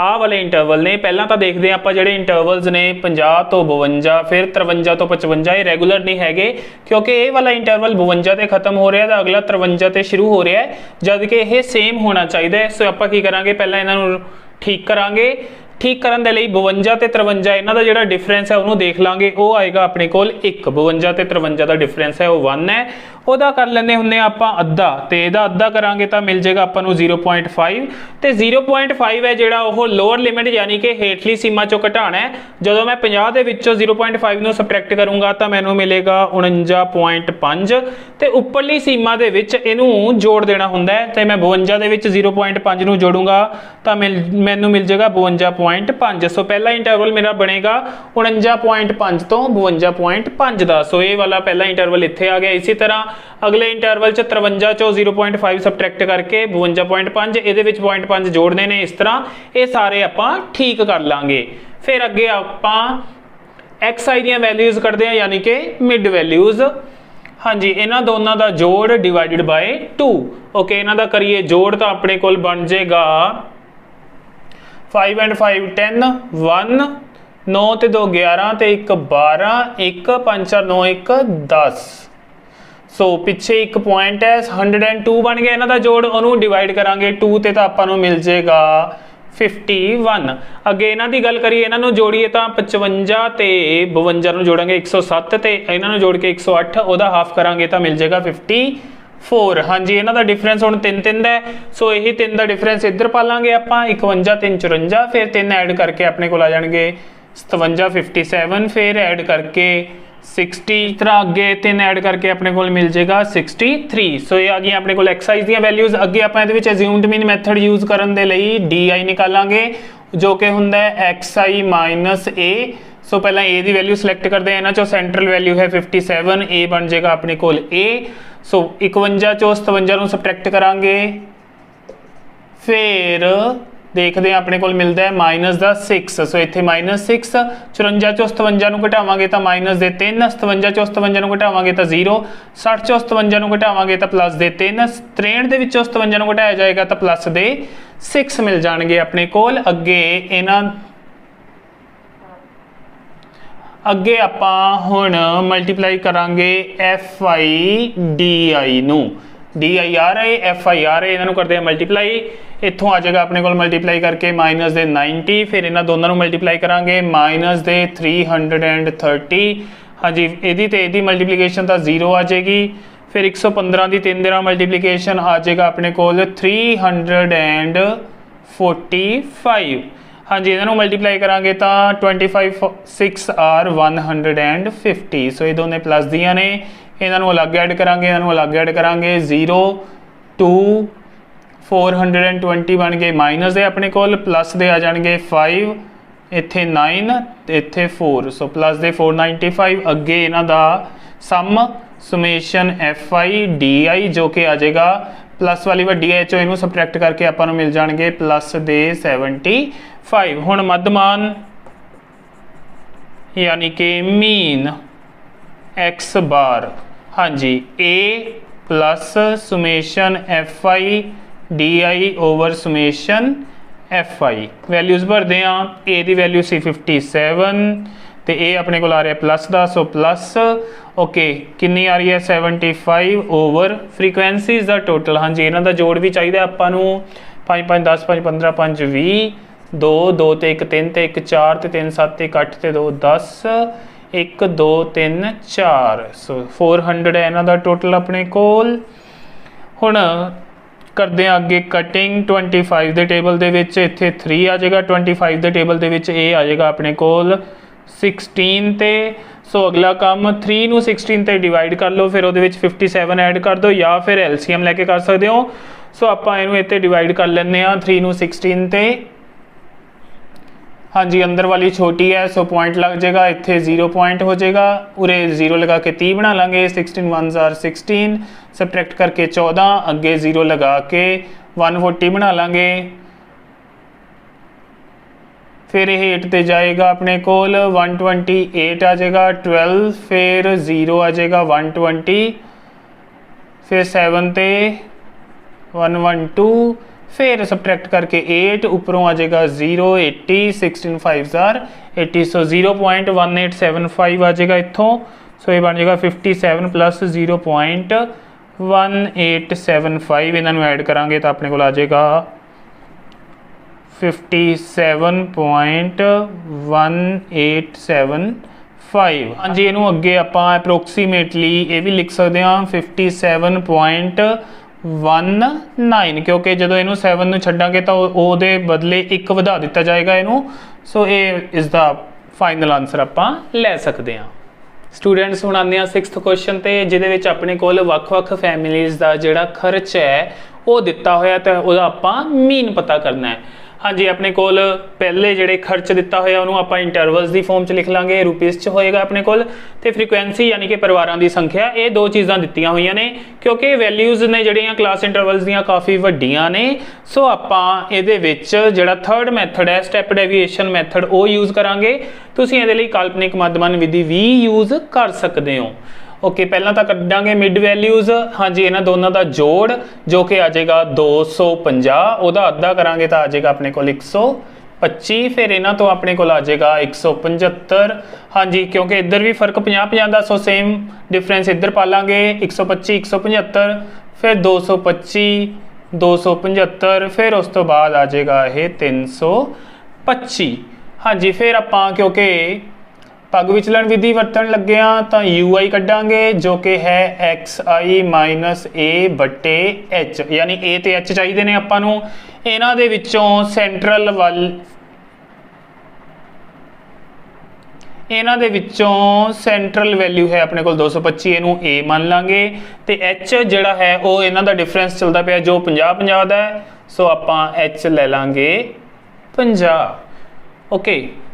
ਆਹ ਵਾਲੇ ਇੰਟਰਵਲ ਨੇ ਪਹਿਲਾਂ ਤਾਂ ਦੇਖਦੇ ਆਪਾਂ ਜਿਹੜੇ ਇੰਟਰਵਲਸ ਨੇ 50 ਤੋਂ 52 ਫਿਰ 53 ਤੋਂ 55 ਇਹ ਰੈਗੂਲਰ ਨਹੀਂ ਹੈਗੇ ਕਿਉਂਕਿ ਇਹ ਵਾਲਾ ਇੰਟਰਵਲ 52 ਤੇ ਖਤਮ ਹੋ ਰਿਹਾ ਤਾਂ ਅਗਲਾ 53 ਤੇ ਸ਼ੁਰੂ ਹੋ ਰਿਹਾ ਹੈ ਜਦ ਕਿ ਇਹ ਸੇਮ ਹੋਣਾ ਚਾਹੀਦਾ ਹੈ। ਸੋ ਆਪਾਂ ਕੀ ਕਰਾਂਗੇ ਪਹਿਲਾਂ ਇਹਨਾਂ ਨੂੰ ਠੀਕ ਕਰਾਂਗੇ। ਠੀਕ ਕਰਨ ਦੇ ਲਈ 52 ਤੇ 53 ਇਹਨਾਂ ਦਾ ਜਿਹੜਾ ਡਿਫਰੈਂਸ ਹੈ ਉਹਨੂੰ ਦੇਖ ਲਾਂਗੇ ਉਹ ਆਏਗਾ ਆਪਣੇ ਕੋਲ 1 52 ਤੇ 53 ਦਾ ਡਿਫਰੈਂਸ ਹੈ ਉਹ 1 ਹੈ ਉਹਦਾ ਕਰ ਲੈਂਦੇ ਹੁੰਦੇ ਆਪਾਂ ਅੱਧਾ ਤੇ ਇਹਦਾ ਅੱਧਾ ਕਰਾਂਗੇ ਤਾਂ ਮਿਲ ਜਾਏਗਾ ਆਪਾਂ ਨੂੰ 0.5 ਤੇ 0.5 ਹੈ ਜਿਹੜਾ ਉਹ ਲੋਅਰ ਲਿਮਿਟ ਯਾਨੀ ਕਿ ਹੇਠਲੀ ਸੀਮਾ ਚੋਂ ਘਟਾਣਾ ਹੈ। ਜਦੋਂ ਮੈਂ 50 ਦੇ ਵਿੱਚੋਂ 0.5 ਨੂੰ ਸਬਟ੍ਰੈਕਟ ਕਰੂੰਗਾ ਤਾਂ ਮੈਨੂੰ ਮਿਲੇਗਾ 49.5 ਤੇ ਉੱਪਰਲੀ ਸੀਮਾ ਦੇ ਵਿੱਚ ਇਹਨੂੰ ਜੋੜ ਦੇਣਾ ਹੁੰਦਾ ਹੈ ਤੇ ਮੈਂ 52 ਦੇ ਵਿੱਚ 0.5 ਨੂੰ ਜੋੜੂੰਗਾ ਤਾਂ ਮੈਨੂੰ ਮਿਲ ਜਾਏਗਾ 52.5। ਸੋ ਪਹਿਲਾ ਇੰਟਰਵਲ ਮੇਰਾ ਬਣੇਗਾ 49.5 ਤੋਂ 52.5 ਦਾ। ਸੋ ਇਹ ਵਾਲਾ ਪਹਿਲਾ ਇੰਟਰਵਲ ਇੱਥੇ ਆ ਗਿਆ। ਇਸੇ ਤਰ੍ਹਾਂ ਅਗਲੇ ਇੰਟਰਵਲ ਚ 53 ਚੋਂ 0.5 ਸਬਟ੍ਰੈਕਟ ਕਰਕੇ 52.5 ਇਹਦੇ ਵਿੱਚ 0.5 ਜੋੜਨੇ ਨੇ। ਇਸ ਤਰ੍ਹਾਂ ਇਹ ਸਾਰੇ ਆਪਾਂ ਠੀਕ ਕਰ ਲਾਂਗੇ। ਫਿਰ ਅੱਗੇ ਆਪਾਂ xi ਦੀਆਂ ਵੈਲਿਊਜ਼ ਕੱਢਦੇ ਹਾਂ ਯਾਨੀ ਕਿ ਮਿਡ ਵੈਲਿਊਜ਼। ਹਾਂਜੀ ਇਹਨਾਂ ਦੋਨਾਂ ਦਾ ਜੋੜ ਡਿਵਾਈਡਡ ਬਾਈ 2। ਓਕੇ ਇਹਨਾਂ ਦਾ ਕਰੀਏ ਜੋੜ ਤਾਂ ਆਪਣੇ ਕੋਲ ਬਣ ਜਾਏਗਾ 5 and 5 10 1 9 ਤੇ 2 11 ਤੇ 1 12 1 5 4 9 1 10 सो पिछे एक पॉइंट है 102 बन गया इन्हां दा जोड़, उहनूं डिवाइड करांगे 2 ते तां आपां नूं मिल जाएगा 51। अगे इन्हां दी गल करिए, इन्हां नूं जोड़िए तां 55 ते 52 नूं जोड़ांगे 107 ते इन्हां नूं जोड़ के 108, उहदा हाफ करांगे तां मिल जाएगा 54। हाँ जी, इन्हां दा डिफरेंस हुण 3 दा है, सो यही 3 दा डिफरेंस इधर पा लांगे आपां 51 3 54, फिर 3 ऐड करके अपने कोल आ जाणगे 57 57, फिर ऐड करके 60, इस तरह अगे 3 ऐड करके अपने को मिल जाएगा 63। सो ये आ गई अपने को एक्सरसाइज दी वैल्यूज। अगे आप एज्यूम्ड मीन मैथड यूज करने के लिए डी निकालांगे जो कि हुंदा है XI माइनस ए। सो पहला ए की वैल्यू सिलेक्ट करते हैं, इन्हां चों सेंट्रल वैल्यू है 57, ए बन जाएगा अपने को ए। सो 51 चों 57 नूं सबट्रैक्ट करांगे, फिर देखते हैं अपने को मिलता है माइनस का 6। सो इत्थे माइनस 6, 54 चों 57 नूं घटावांगे तो माइनस दे 3, 57 चों 57 नूं घटावांगे तो 0, 60 चों 57 नूं घटावांगे तो प्लस दे 3, 63 दे विचों 57 नूं घटाया जाएगा तो प्लस दे 6 मिल जाणगे अपने कोल। अगे इन्हां अगे आपां हुण मल्टीप्लाई करांगे FI DI नूं, DI आ रहे FI आ रहे, इन्हों करते हैं मल्टीप्लाई। इत्थों आ जाएगा अपने को मल्टीप्लाई करके माइनस दे 90, फिर इन्होंने दोनों मल्टीप्लाई करांगे माइनस दे 330। हाँ जी, यदी मल्टीप्लीकेशन तो 0 आ जाएगी, फिर 115 की 3 दे मल्टीप्लीकेशन आ जाएगा अपने को 345। हाँ जी, इन्हों मल्टीप्लाई करांगे तो 25 6 आर 150। सो ये दोनों प्लस दियाँ ने, इन्हों अलग ऐड करांगे, इन्हों अलग ऐड करांगे 0 2 420 बन गए, माइनस दे अपने को प्लस दे आ जाएंगे 5, इत्थे 9 इत्थे 4। सो प्लस दे 495। अगे इन्हां दा सम सुमेशन FI DI जो कि आ जाएगा प्लस वाली वड्डी है चो इनू सबट्रैक्ट करके आपां नूं मिल जाएंगे प्लस दे 75। हुण मध्यमान यानी कि मीन X बार, हाँ जी, A plus summation FI DI over summation FI। Values भरते हैं, A की वैल्यू सी 57 तो A अपने को आ रहा है प्लस का, सो प्लस ओके कितनी आ रही है 75 ओवर फ्रीकुएंसीज का टोटल। हाँ जी, इन्हों का जोड़ भी चाहिए आपां नूं 5 5 10 5 15 5 20, 2 2 ते 1 3 ते 1 4 ते 3 7 1 8 ते 2 10 1 2 3 4। सो 400 है इन्हों का टोटल अपने कोल। हुण करते हैं अगे कटिंग 25 के टेबल के इत्थे 3 आ जाएगा, 25 के टेबल के ए आ जाएगा अपने कोल 16 ते। सो अगला काम 3 नूं 16 ते डिवाइड कर लो, फिर वो 57 ऐड कर दो या फिर LCM लैके कर सकते हो। सो आपां इहनूं इत्थे डिवाइड कर लेंगे 3 नूं 16 ते। हाँ जी, अंदर वाली छोटी है सो पॉइंट लग जाएगा, इत्थे 0 पॉइंट हो जाएगा, उरे 0 लगा के 30 बना लेंगे, 16 1s are 16, सबट्रैक्ट करके 14, अगे 0 लगा के 140 बना लेंगे, फिर ये 8 ते जाएगा अपने कोल 128 आ जाएगा, 12 फिर 0 आ जाएगा 120, फिर 7 ते 112, फिर सबट्रैक्ट करके 8 ऊपरों आ जाएगा 0 80, 16 5s are 80। सो 0.1875 आ जाएगा इत्थों। सो ये बन जाएगा 57 प्लस 0.1875, इन्हों ऐड करांगे तो अपने को आ जाएगा 57.1875। हाँ जी, इनू अगे आप अप्रोक्सीमेटली ये भी लिख सकते हैं 57.19, क्योंकि जो इनू 7 नूं छड्डांगे तो वो बदले 1 वधा दिता जाएगा इनू। सो ये इसका फाइनल आंसर आप लै सकते हैं। स्टूडेंट्स हुण आने 6th क्वेश्चन ते जिहदे विच अपने कोल वख-वख फैमिलीज़ दा जिहड़ा खर्च है वो दिता होया तो उहदा आपां मीन पता करना है। हाँ जी, अपने कोल पहले जिहड़े खर्च दिता होया उहनूं आपां इंटरवल्स की फॉर्म च लिख लांगे, रुपीज़ च होएगा अपने कोल, ते फ्रीकुएंसी यानी कि परिवारों की संख्या, ये 2 चीज़ां दित्तियां होईयां ने क्योंकि वैल्यूज़ ने जिहड़ियां क्लास इंटरवल्स दियां काफ़ी वड्डियां ने। सो आपां इहदे विच जिहड़ा थर्ड मैथड है स्टैप डेविएशन मैथड वो यूज़ करांगे। तुसीं इहदे लई काल्पनिक मध्यमान विधि भी यूज़ कर सकते हो। ओके, पहला तो कड्डांगे मिड वैल्यूज़। हाँ जी, इन्हां दोनों का जोड़ जो कि आ जाएगा 250, उहदा अद्धा करांगे तो आ जाएगा अपने को 120। 25, फिर इन्हों तो अपने को आ जाएगा 175। हाँ जी, क्योंकि इधर भी फर्क 50-50 का, सो सेम डिफरेंस इधर पा लांगे 125 175, फिर 225 275, फिर उस तो बाद आ जाएगा ये 325। हाँ जी, फिर आप क्योंकि पग विचलन विधि वरतन लगे हाँ तो यू आई कड्डांगे जो कि है एक्स आई माइनस ए बटे एच, यानी ए तो एच चाहिए ने आपां नूं। इन्हां दे विच्चों सेंट्रल वल इन्हां दे विच्चों सेंट्रल वैल्यू है अपने को 225, इनू ए मान लांगे तो एच जिहड़ा है वो इन्हां दा डिफरेंस चलता पिया जो 50-50 दा है, सो आपां एच ले लांगे 50। ओके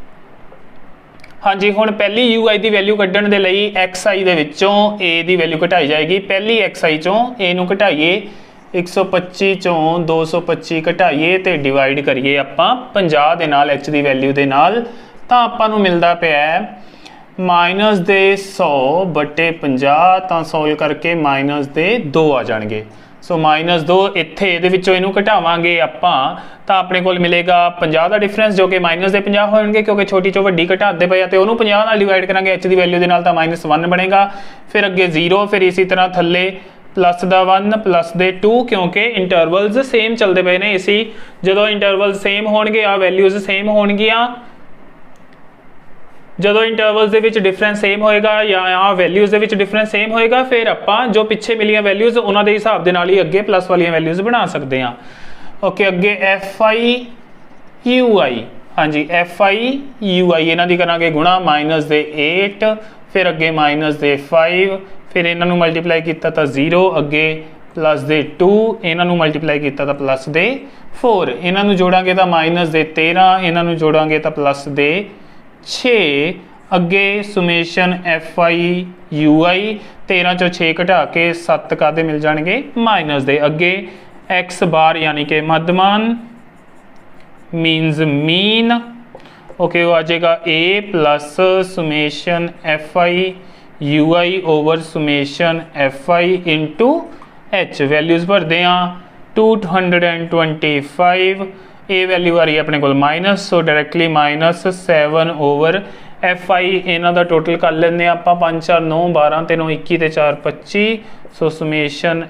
हाँ जी, हुण पहली यू आई की वैल्यू कड्ढण दे लई एक्स आई दे विच्चों ए की वैल्यू घटाई जाएगी। पहली एक्स आई चों ए नूं घटाइए, 125 चों 225 घटाइए तो डिवाइड करिए आपां 50 दे नाल एच की वैल्यू दे नाल, तां आपां नूं मिलदा पिया माइनस दे 100 बटे 50, तां सोल्व करके माइनस दे 2 आ जाणगे। सो माइनस 2 इत्थे इहदे विच्चों इहनूं घटावांगे आपां तां अपने कोल मिलेगा 50 का डिफरेंस जो कि माइनस दे 50 होणगे, क्योंकि छोटी चों वड्डी घटाते पे तो उहनूं 50 नाल डिवाइड करांगे एच की वैल्यू दे नाल, तां -1 बनेगा। फिर अगे 0, फिर इसी तरह थल्ले प्लस दा 1 प्लस दे 2, क्योंकि इंटरवल्स सेम चलते पे ने। इसी जदों इंटरवल सेम होणगे आ वैल्यूज़ सेम होणगियां, जदों इंटरवल्स दे विच डिफरेंस सेम होएगा या आ वैल्यूज़ दे विच डिफरेंस सेम होएगा, फिर आपां जो पिछे मिलियां वैल्यूज़ उन्हां दे हिसाब दे नाल ही अगे प्लस वालियां वैल्यूज़ बना सकते हैं। ओके, अगे एफ आई यू आई, हाँ जी एफ आई यू आई इन्हां दी करांगे गुणा माइनस दे 8, फिर अगे माइनस दे 5, फिर इन्हां नूं मल्टीप्लाई कीता तां 0, अगे प्लस दे 2, इन्हां नूं मल्टीप्लाई कीता तां प्लस दे 4, इन्हां नूं जोड़ांगे तां माइनस दे 13, इन्हां नूं जोड़ांगे तां प्लस दे 6, अगे सुमेशन एफ आई यू आई 13 चो 6 घटा के 7 कादे मिल जाएंगे माइनस दे, अगे एक्स बार यानी कि मध्यमान मीनस मीन। ओके, वो आ जाएगा A plus summation F I U I over summation F I into H. Values भरते हैं 225, ए वैल्यू आ रही है अपने को minus, so directly -7 over F I इन्हों का टोटल कर लें आप 5 4 9 12 3 21 ते 4 25, सो सुमेशन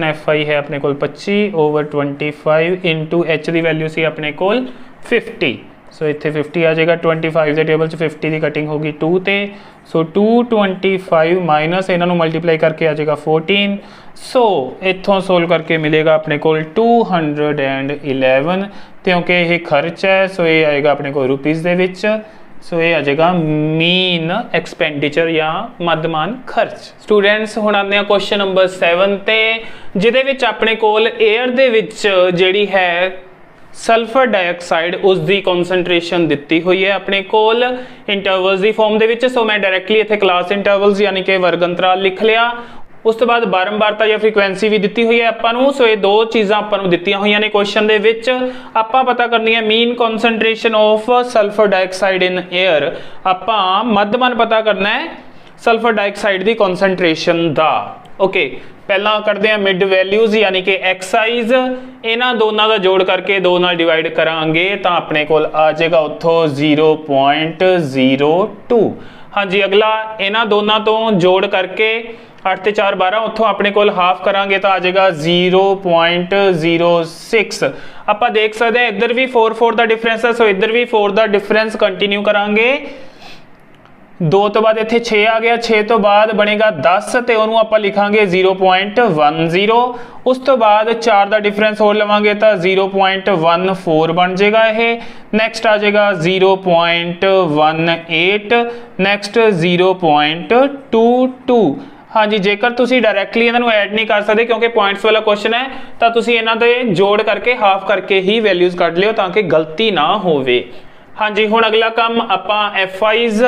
एफ आई है अपने को 25 ओवर 25 इंटू एच की वैल्यू सी अपने को 50, सो इत्थे 50 आ जाएगा। 25 के टेबल 50 की कटिंग होगी 2 ते, सो 225 माइनस इन्हों मल्टीप्लाई करके आ जाएगा 14, सो इत्थों सोल्व करके मिलेगा अपने को 211, क्योंकि यह खर्च है सो ये आएगा अपने को रुपीज़ दे विच, सो ये आ जाएगा मीन एक्सपेंडिचर या मध्यमान खर्च। स्टूडेंट्स हुण आते हैं क्वेश्चन नंबर 7 ते, जिहदे विच अपने कोल एयर दे विच जिहड़ी है सल्फर डाइऑक्साइड उसकी कॉन्सनट्रेशन दी हुई है अपने कोल इंटरवल्स की फॉर्म दे, सो मैं डायरैक्टली इत्थे क्लास इंटरवल्स यानी कि वर्ग अंतराल लिख लिया। उस तो बाद बारंबारता या फ्रीक्वेंसी भी दी हुई है आपां, सो ये 2 चीज़ां आपां दित्तियां हुई ने क्वेश्चन दे विच। आपां पता करनी है mean concentration of sulphur dioxide in air, आपां मध्यमान पता करना है सल्फर डाइऑक्साइड की कॉन्सनट्रेशन दा। ओके, पहला करते हैं मिड वैल्यूज़ यानी कि एक्साइज, इन्हां दोनों का जोड़ करके 2 नाल डिवाइड करांगे तो अपने को आ जाएगा उत्थों 0.02। हाँ जी, अगला इन्हां दोनों तो जोड़ करके 8 ते 4 12, उत्थों अपने को हाफ करांगे तो आ जाएगा 0.06। आप देख सकते हैं इधर भी 4 का डिफरेंस है, सो इधर भी 4 का डिफरेंस कंटिन्यू करांगे। 2 तो बाद इत्थे 6 आ गया, 6 तो बाद बनेगा 10 तो उन्होंने आप लिखांगे 0.10। उस तो बाद 4 का डिफरेंस होर लवांगे तो 0.14 बन जाएगा ये। नैक्सट आ जाएगा 0.18, नैक्सट 0.22। हाँ जी, जेकर तुसी डायरैक्टली इन्होंने ऐड नहीं कर सकते क्योंकि पॉइंट्स वाला क्वेश्चन है, तो तुसी इन्हां दे जोड़ करके हाफ करके ही वैल्यूज़ कढ लियो ताकि गलती ना होवे। हाँ जी, हुण अगला काम आपां एफ आईज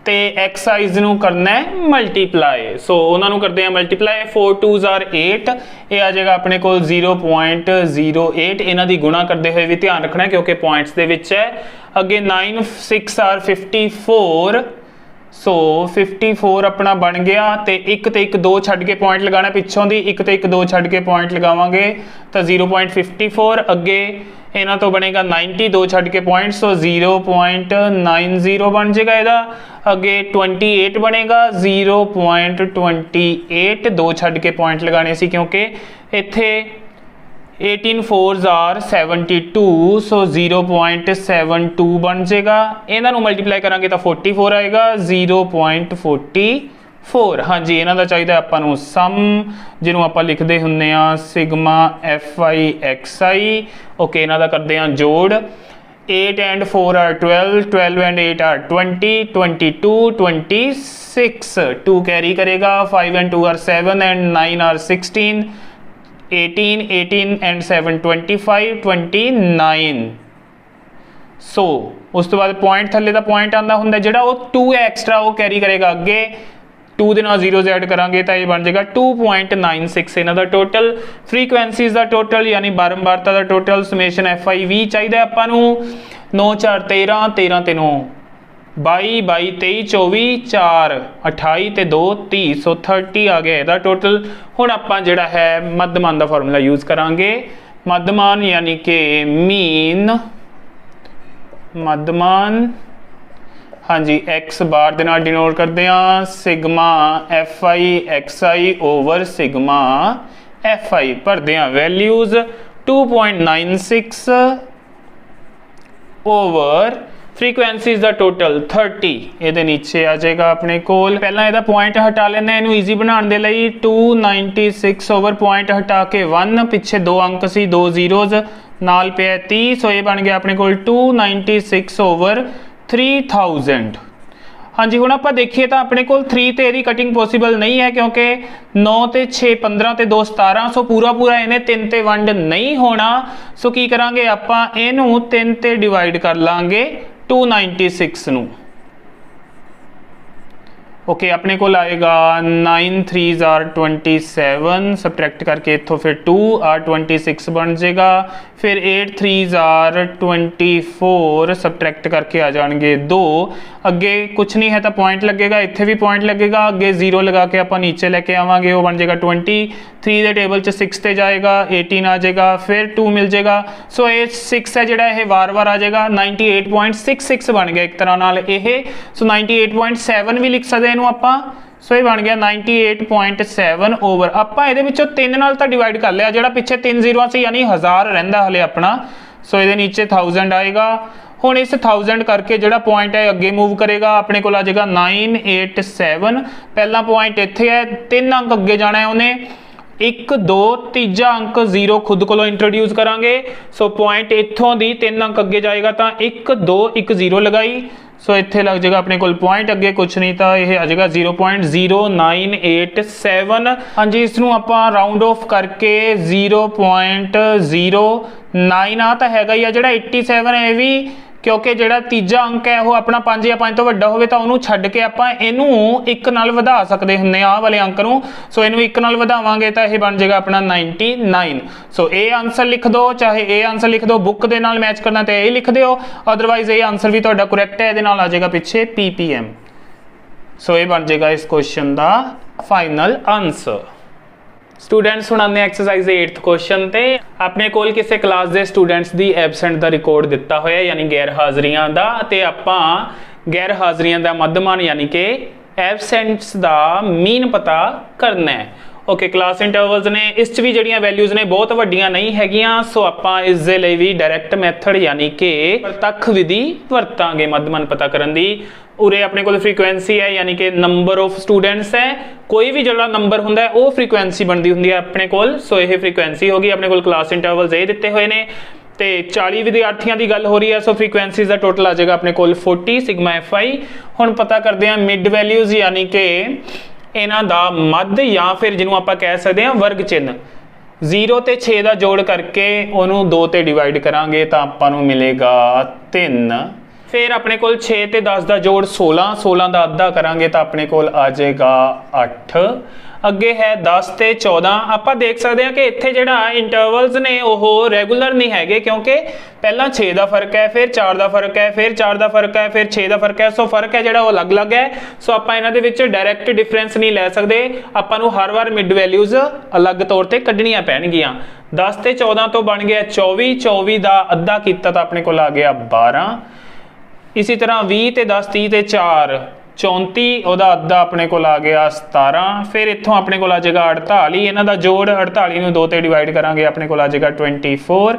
ते एक्साइज नूं करना है मल्टीप्लाई, सो उन्होंने करते हैं मल्टीप्लाई। 4 2s are 8, ये आ जाएगा अपने को 0.08। इन्हां दी गुणा करते हुए भी ध्यान रखना है क्योंकि पॉइंट्स दे विच है। अगे 9 6 are 54, सो 54 अपना बन गया। तो एक तो एक दो छड्ड के पॉइंट लगाना पिछों दी, एक तो एक दो छड्ड के पॉइंट लगावांगे तो 0.54 अगे इन्हां तो बनेगा 90, दो छड्ड के पॉइंट सो 0.90 बन जाएगा इहदा। अगे 28 बनेगा 0.28, दो छड्ड के पॉइंट लगाने सी क्योंकि इत्थे 18 4s are 72 सो 0.72 बन जाएगा। इन्हां नूं मल्टीप्लाई करांगे तो 44 आएगा 0.44। हाँ जी, इन्हां दा चाहिदा आपां नूं सम जिन्हों आपां लिखदे हुंदे आ सिग्मा FI XI। ओके, इन्हां दा करदे आ जोड़। 8 and 4 are 12, 12 and 8 are 20, 22, 26, 2 carry करेगा। 5 and 2 are 7 and 9 are 16, 18, 18 and 7 25, 29। सो उस तो बाद पॉइंट थले का पॉइंट आंदा हुंदा जिहड़ा वो 2 है एक्स्ट्रा वो कैरी करेगा अगे। 2 दे नाल 0 ऐड करांगे तो ये बन जाएगा 2.96 इन्हां दा टोटल। फ्रीकुएंसीज का टोटल यानी बारंबारता का टोटल समेशन FIV चाहिए आपां नूं 9 4 13, 13 ते 9 22, 22 23 24 4 28 ते 2 30 सो 30 आ गया ਇਹਦਾ टोटल। हुण आपां जिहड़ा है मध्यमान का फार्मूला यूज करांगे। मध्यमान यानी कि मीन मध्यमान, हाँ जी, एक्स बार दे नाल डिनोट करते हैं sigma FI XI over sigma FI। भरते हैं वैल्यूज 2.96 ओवर फ्रीकुएंसीज का टोटल 30 ये नीचे आ जाएगा अपने कोल। पहला ਇਹਦਾ पॉइंट हटा लेना ਇਹਨੂੰ ईजी बनाने के लिए 296 ओवर पॉइंट हटा के 1 पिछे दो अंक सी दो जीरोज नाल पे 30 सो ये बन गया अपने कोल 296 ओवर 3000। हाँ जी, हुण आपां देखिए तो अपने कोल 3 ते इहदी कटिंग पॉसीबल नहीं है क्योंकि 9 ते 6 15 ते 2 17 सो पूरा पूरा इन्हें 3 ते वंड नहीं होना। सो की करांगे आपां इहनूं 3 ते डिवाइड कर लांगे 296 नूं। ओके, अपने को आएगा 9 3s are 27 सबट्रैक्ट करके इत्थों फिर 2 are 26 बन जाएगा। फिर 8 3s are 24 सबट्रैक्ट करके आ जाएंगे 2। अगे कुछ नहीं है तो पॉइंट लगेगा, इत्थे भी पॉइंट लगेगा, अगे 0 लगा के आप नीचे लेके आवांगे वो बन जाएगा 20। 3 के टेबल च 6 ते जाएगा 18 आ जाएगा, फिर 2 मिल जाएगा। सो ये 6 है जिहड़ा ये वार वार आ जाएगा 98.66 बन गया एक तरह नाल ये। सो 98.7 भी लिख सकते हैं आपां। सो ये बन गया 98.7 ओवर आपां इहदे विचों 3 नाल तां डिवाइड कर लिया, जिहड़ा पिछे 3 जीरो सी यानी 1000 रहिंदा हले अपना। सो ये नीचे 1000 आएगा। हुण इस 1000 करके जिहड़ा पॉइंट है अगे मूव करेगा अपने को आ जाएगा 987। पहला पॉइंट इत्थे है, 3 अंक अगे जाना है उन्हें 1 2 तीजा अंक 0 खुद को इंट्रोड्यूस करांगे। सो पॉइंट इत्थों दी 3 अंक अगे जाएगा तो 1 2 1 0 लगाई। सो इत्थे लग जाएगा अपने को पॉइंट अगे कुछ नहीं तो यह आ जाएगा 0.0987। हाँ जी, इसनूं आपां राउंड ऑफ करके 0.09 आ तो हैगा ही आ। जिहड़ा 87 है भी क्योंकि जिहड़ा तीजा अंक है वो अपना 5 या 5 तो वड्डा होवे तो उहनूं छड्ड के आपां इहनूं 1 नाल वधा सकदे हुंदे आ वाले अंक नूं। सो इहनूं 1 नाल वधावांगे तो यह बन जाएगा अपना 99। सो ए आंसर लिख दो, चाहे ए आंसर लिख दो, बुक दे नाल मैच करना तो ए लिख दिओ, अदरवाइज ये आंसर भी तुहाडा करैक्ट है, इहदे नाल आ जाएगा पिछे PPM। सो ये बन जाएगा इस क्वेश्चन का फाइनल आंसर। स्टूडेंट्स सुनाने एक्सरसाइज 8th क्वेश्चन ते अपने कोल किसी क्लास के स्टूडेंट्स की एबसेंट का रिकॉर्ड दिता होया यानी गैर हाज़रियां का, ते आपां गैर हाज़रियां का मध्यमान यानी कि एबसेंट्स का मीन पता करना है। ओके, क्लास इंटरवल्स ने इस भी जड़ियां वैल्यूज़ ने बहुत वड्डियां नहीं हैगियां। सो आपां इस दे लई भी डायरैक्ट मैथड यानी कि प्रतख विधि वरतांगे मध्यमान पता करन दी। उरे अपने को फ्रीकुएंसी है यानी कि नंबर ऑफ स्टूडेंट्स है, कोई भी जड़ा नंबर हुंदा है वो फ्रीकुएंसी बनती हुंदी है अपने कोल। सो यह फ्रीकुएंसी होगी अपने कोल क्लास इंटरवल्स ये दिते हुए ने ते 40 विद्यार्थियों की गल हो रही है। सो फ्रीकुएंसी का टोटल आ जाएगा अपने कोल 40 सिग्मा FI। हुण पता करते हैं मिड वैल्यूज़ यानी कि इन्हां दा मध्य या फिर जिन्हों आप कह सकते हैं वर्ग चिन्ह। 0 ते 6 का जोड़ करके उन्होंने 2 ते डिवाइड करांगे तो आपां नूं मिलेगा 3। फिर अपने कोल 6 ते 10 का जोड़ 16, 16 का अद्धा करांगे तो अपने कोल आ जाएगा 8। ਅੱਗੇ ਹੈ 10 ਤੇ 14। ਆਪਾਂ ਦੇਖ ਸਕਦੇ ਹਾਂ ਕਿ ਇੱਥੇ ਜਿਹੜਾ ਇੰਟਰਵਲਸ ਨੇ ਉਹ ਰੈਗੂਲਰ ਨਹੀਂ ਹੈਗੇ, ਕਿਉਂਕਿ ਪਹਿਲਾਂ 6 ਦਾ ਫਰਕ ਹੈ, ਫਿਰ 4 ਦਾ ਫਰਕ ਹੈ, ਫਿਰ 4 ਦਾ ਫਰਕ ਹੈ, ਫਿਰ 6 ਦਾ ਫਰਕ ਹੈ। ਸੋ ਫਰਕ ਹੈ ਜਿਹੜਾ ਉਹ ਅਲੱਗ-ਅਲੱਗ ਹੈ। ਸੋ ਆਪਾਂ ਇਹਨਾਂ ਦੇ ਵਿੱਚ ਡਾਇਰੈਕਟ ਡਿਫਰੈਂਸ ਨਹੀਂ ਲੈ ਸਕਦੇ, ਆਪਾਂ ਨੂੰ ਹਰ ਵਾਰ ਮਿਡ ਵੈਲਿਊਜ਼ ਅਲੱਗ ਤੌਰ ਤੇ ਕੱਢਣੀਆਂ ਪੈਣਗੀਆਂ। 10 ਤੇ 14 ਤੋਂ ਬਣ ਗਿਆ 24, 24 ਦਾ ਅੱਧਾ ਕੀਤਾ ਤਾਂ ਆਪਣੇ ਕੋਲ ਆ ਗਿਆ 12। ਇਸੇ ਤਰ੍ਹਾਂ 20 ਤੇ 10, 30 ਤੇ 4 34, ਉਹਦਾ ਅੱਧਾ ਆਪਣੇ ਕੋਲ ਆ ਗਿਆ 17। ਫਿਰ ਇੱਥੋਂ ਆਪਣੇ ਕੋਲ ਆ ਜਾਏਗਾ 48, ਇਹਨਾਂ ਦਾ ਜੋੜ 48 ਨੂੰ 2 ਤੇ ਡਿਵਾਈਡ ਕਰਾਂਗੇ, ਆਪਣੇ ਕੋਲ ਆ ਜਾਏਗਾ 24।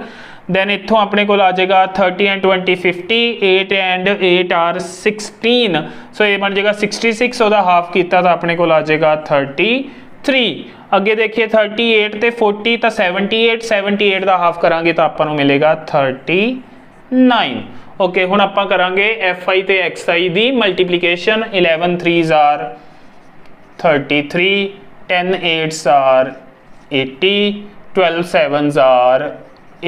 ਦੈਨ ਇੱਥੋਂ ਆਪਣੇ ਕੋਲ ਆ ਜਾਏਗਾ 30 ਐਂਡ 20 50, 8 ਐਂਡ 8 ਆਰ 16। ਸੋ ਇਹ ਬਣ ਜਾਏਗਾ 66, ਉਹਦਾ ਹਾਫ ਕੀਤਾ ਤਾਂ ਆਪਣੇ ਕੋਲ ਆ ਜਾਏਗਾ 33। ਅੱਗੇ ਦੇਖੀਏ 38 ਤੇ 40 ਤਾਂ 78, 78 ਦਾ ਹਾਫ ਕਰਾਂਗੇ ਤਾਂ ਆਪਾਂ ਨੂੰ ਮਿਲੇਗਾ 39। ਓਕੇ, ਹੁਣ ਆਪਾਂ ਕਰਾਂਗੇ fi ਤੇ xi the multiplication. 11 3s are 33, 10 8s are 80, 12 7s are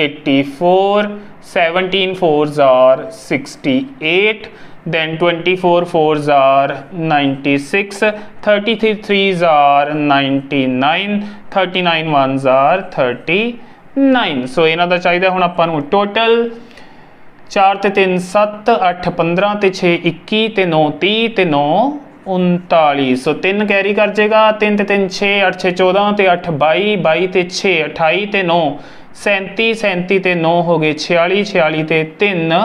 84, 17 4s are 68, then 24 4s are 96, 33 3s are 99, 39 1s are 39। ਸੋ ਇਹਨਾਂ ਦਾ ਚਾਹੀਦਾ ਹੁਣ ਆਪਾਂ ਨੂੰ ਟੋਟਲ। 4 ਤੇ 3 7, 8 15 ਤੇ 6 21 ਤੇ 9 30 ਤੇ 9 39। ਸੋ 3 ਕੈਰੀ ਕਰ ਜਾਏਗਾ, 3 ਤੇ 3 6, 8 6 14 ਤੇ 8 22, 22 ਤੇ 6 28 ਤੇ 9 37, 37 ਤੇ 9 ਹੋ ਗਏ 46, 46 ਤੇ 3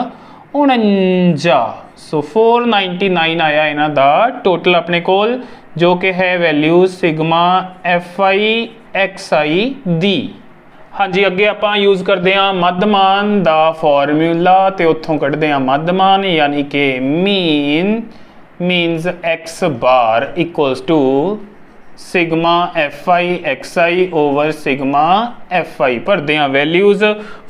49। ਸੋ 499 ਆਇਆ ਇਹਨਾਂ ਦਾ ਟੋਟਲ ਆਪਣੇ ਕੋਲ, ਜੋ ਕਿ ਹੈ ਵੈਲਿਊ ਸਿਗਮਾ fi xi ਦੀ। ਹਾਂਜੀ, ਅੱਗੇ ਆਪਾਂ ਯੂਜ਼ ਕਰਦੇ ਹਾਂ ਮੱਧਮਾਨ ਦਾ ਫਾਰਮੂਲਾ ਤੇ ਉੱਥੋਂ ਕੱਢਦੇ ਹਾਂ ਮੱਧਮਾਨ, ਯਾਨੀ ਕਿ ਮੀਨ means x bar equals to sigma fi xi over sigma fi। ਭਰਦੇ ਹਾਂ ਵੈਲਿਊਜ਼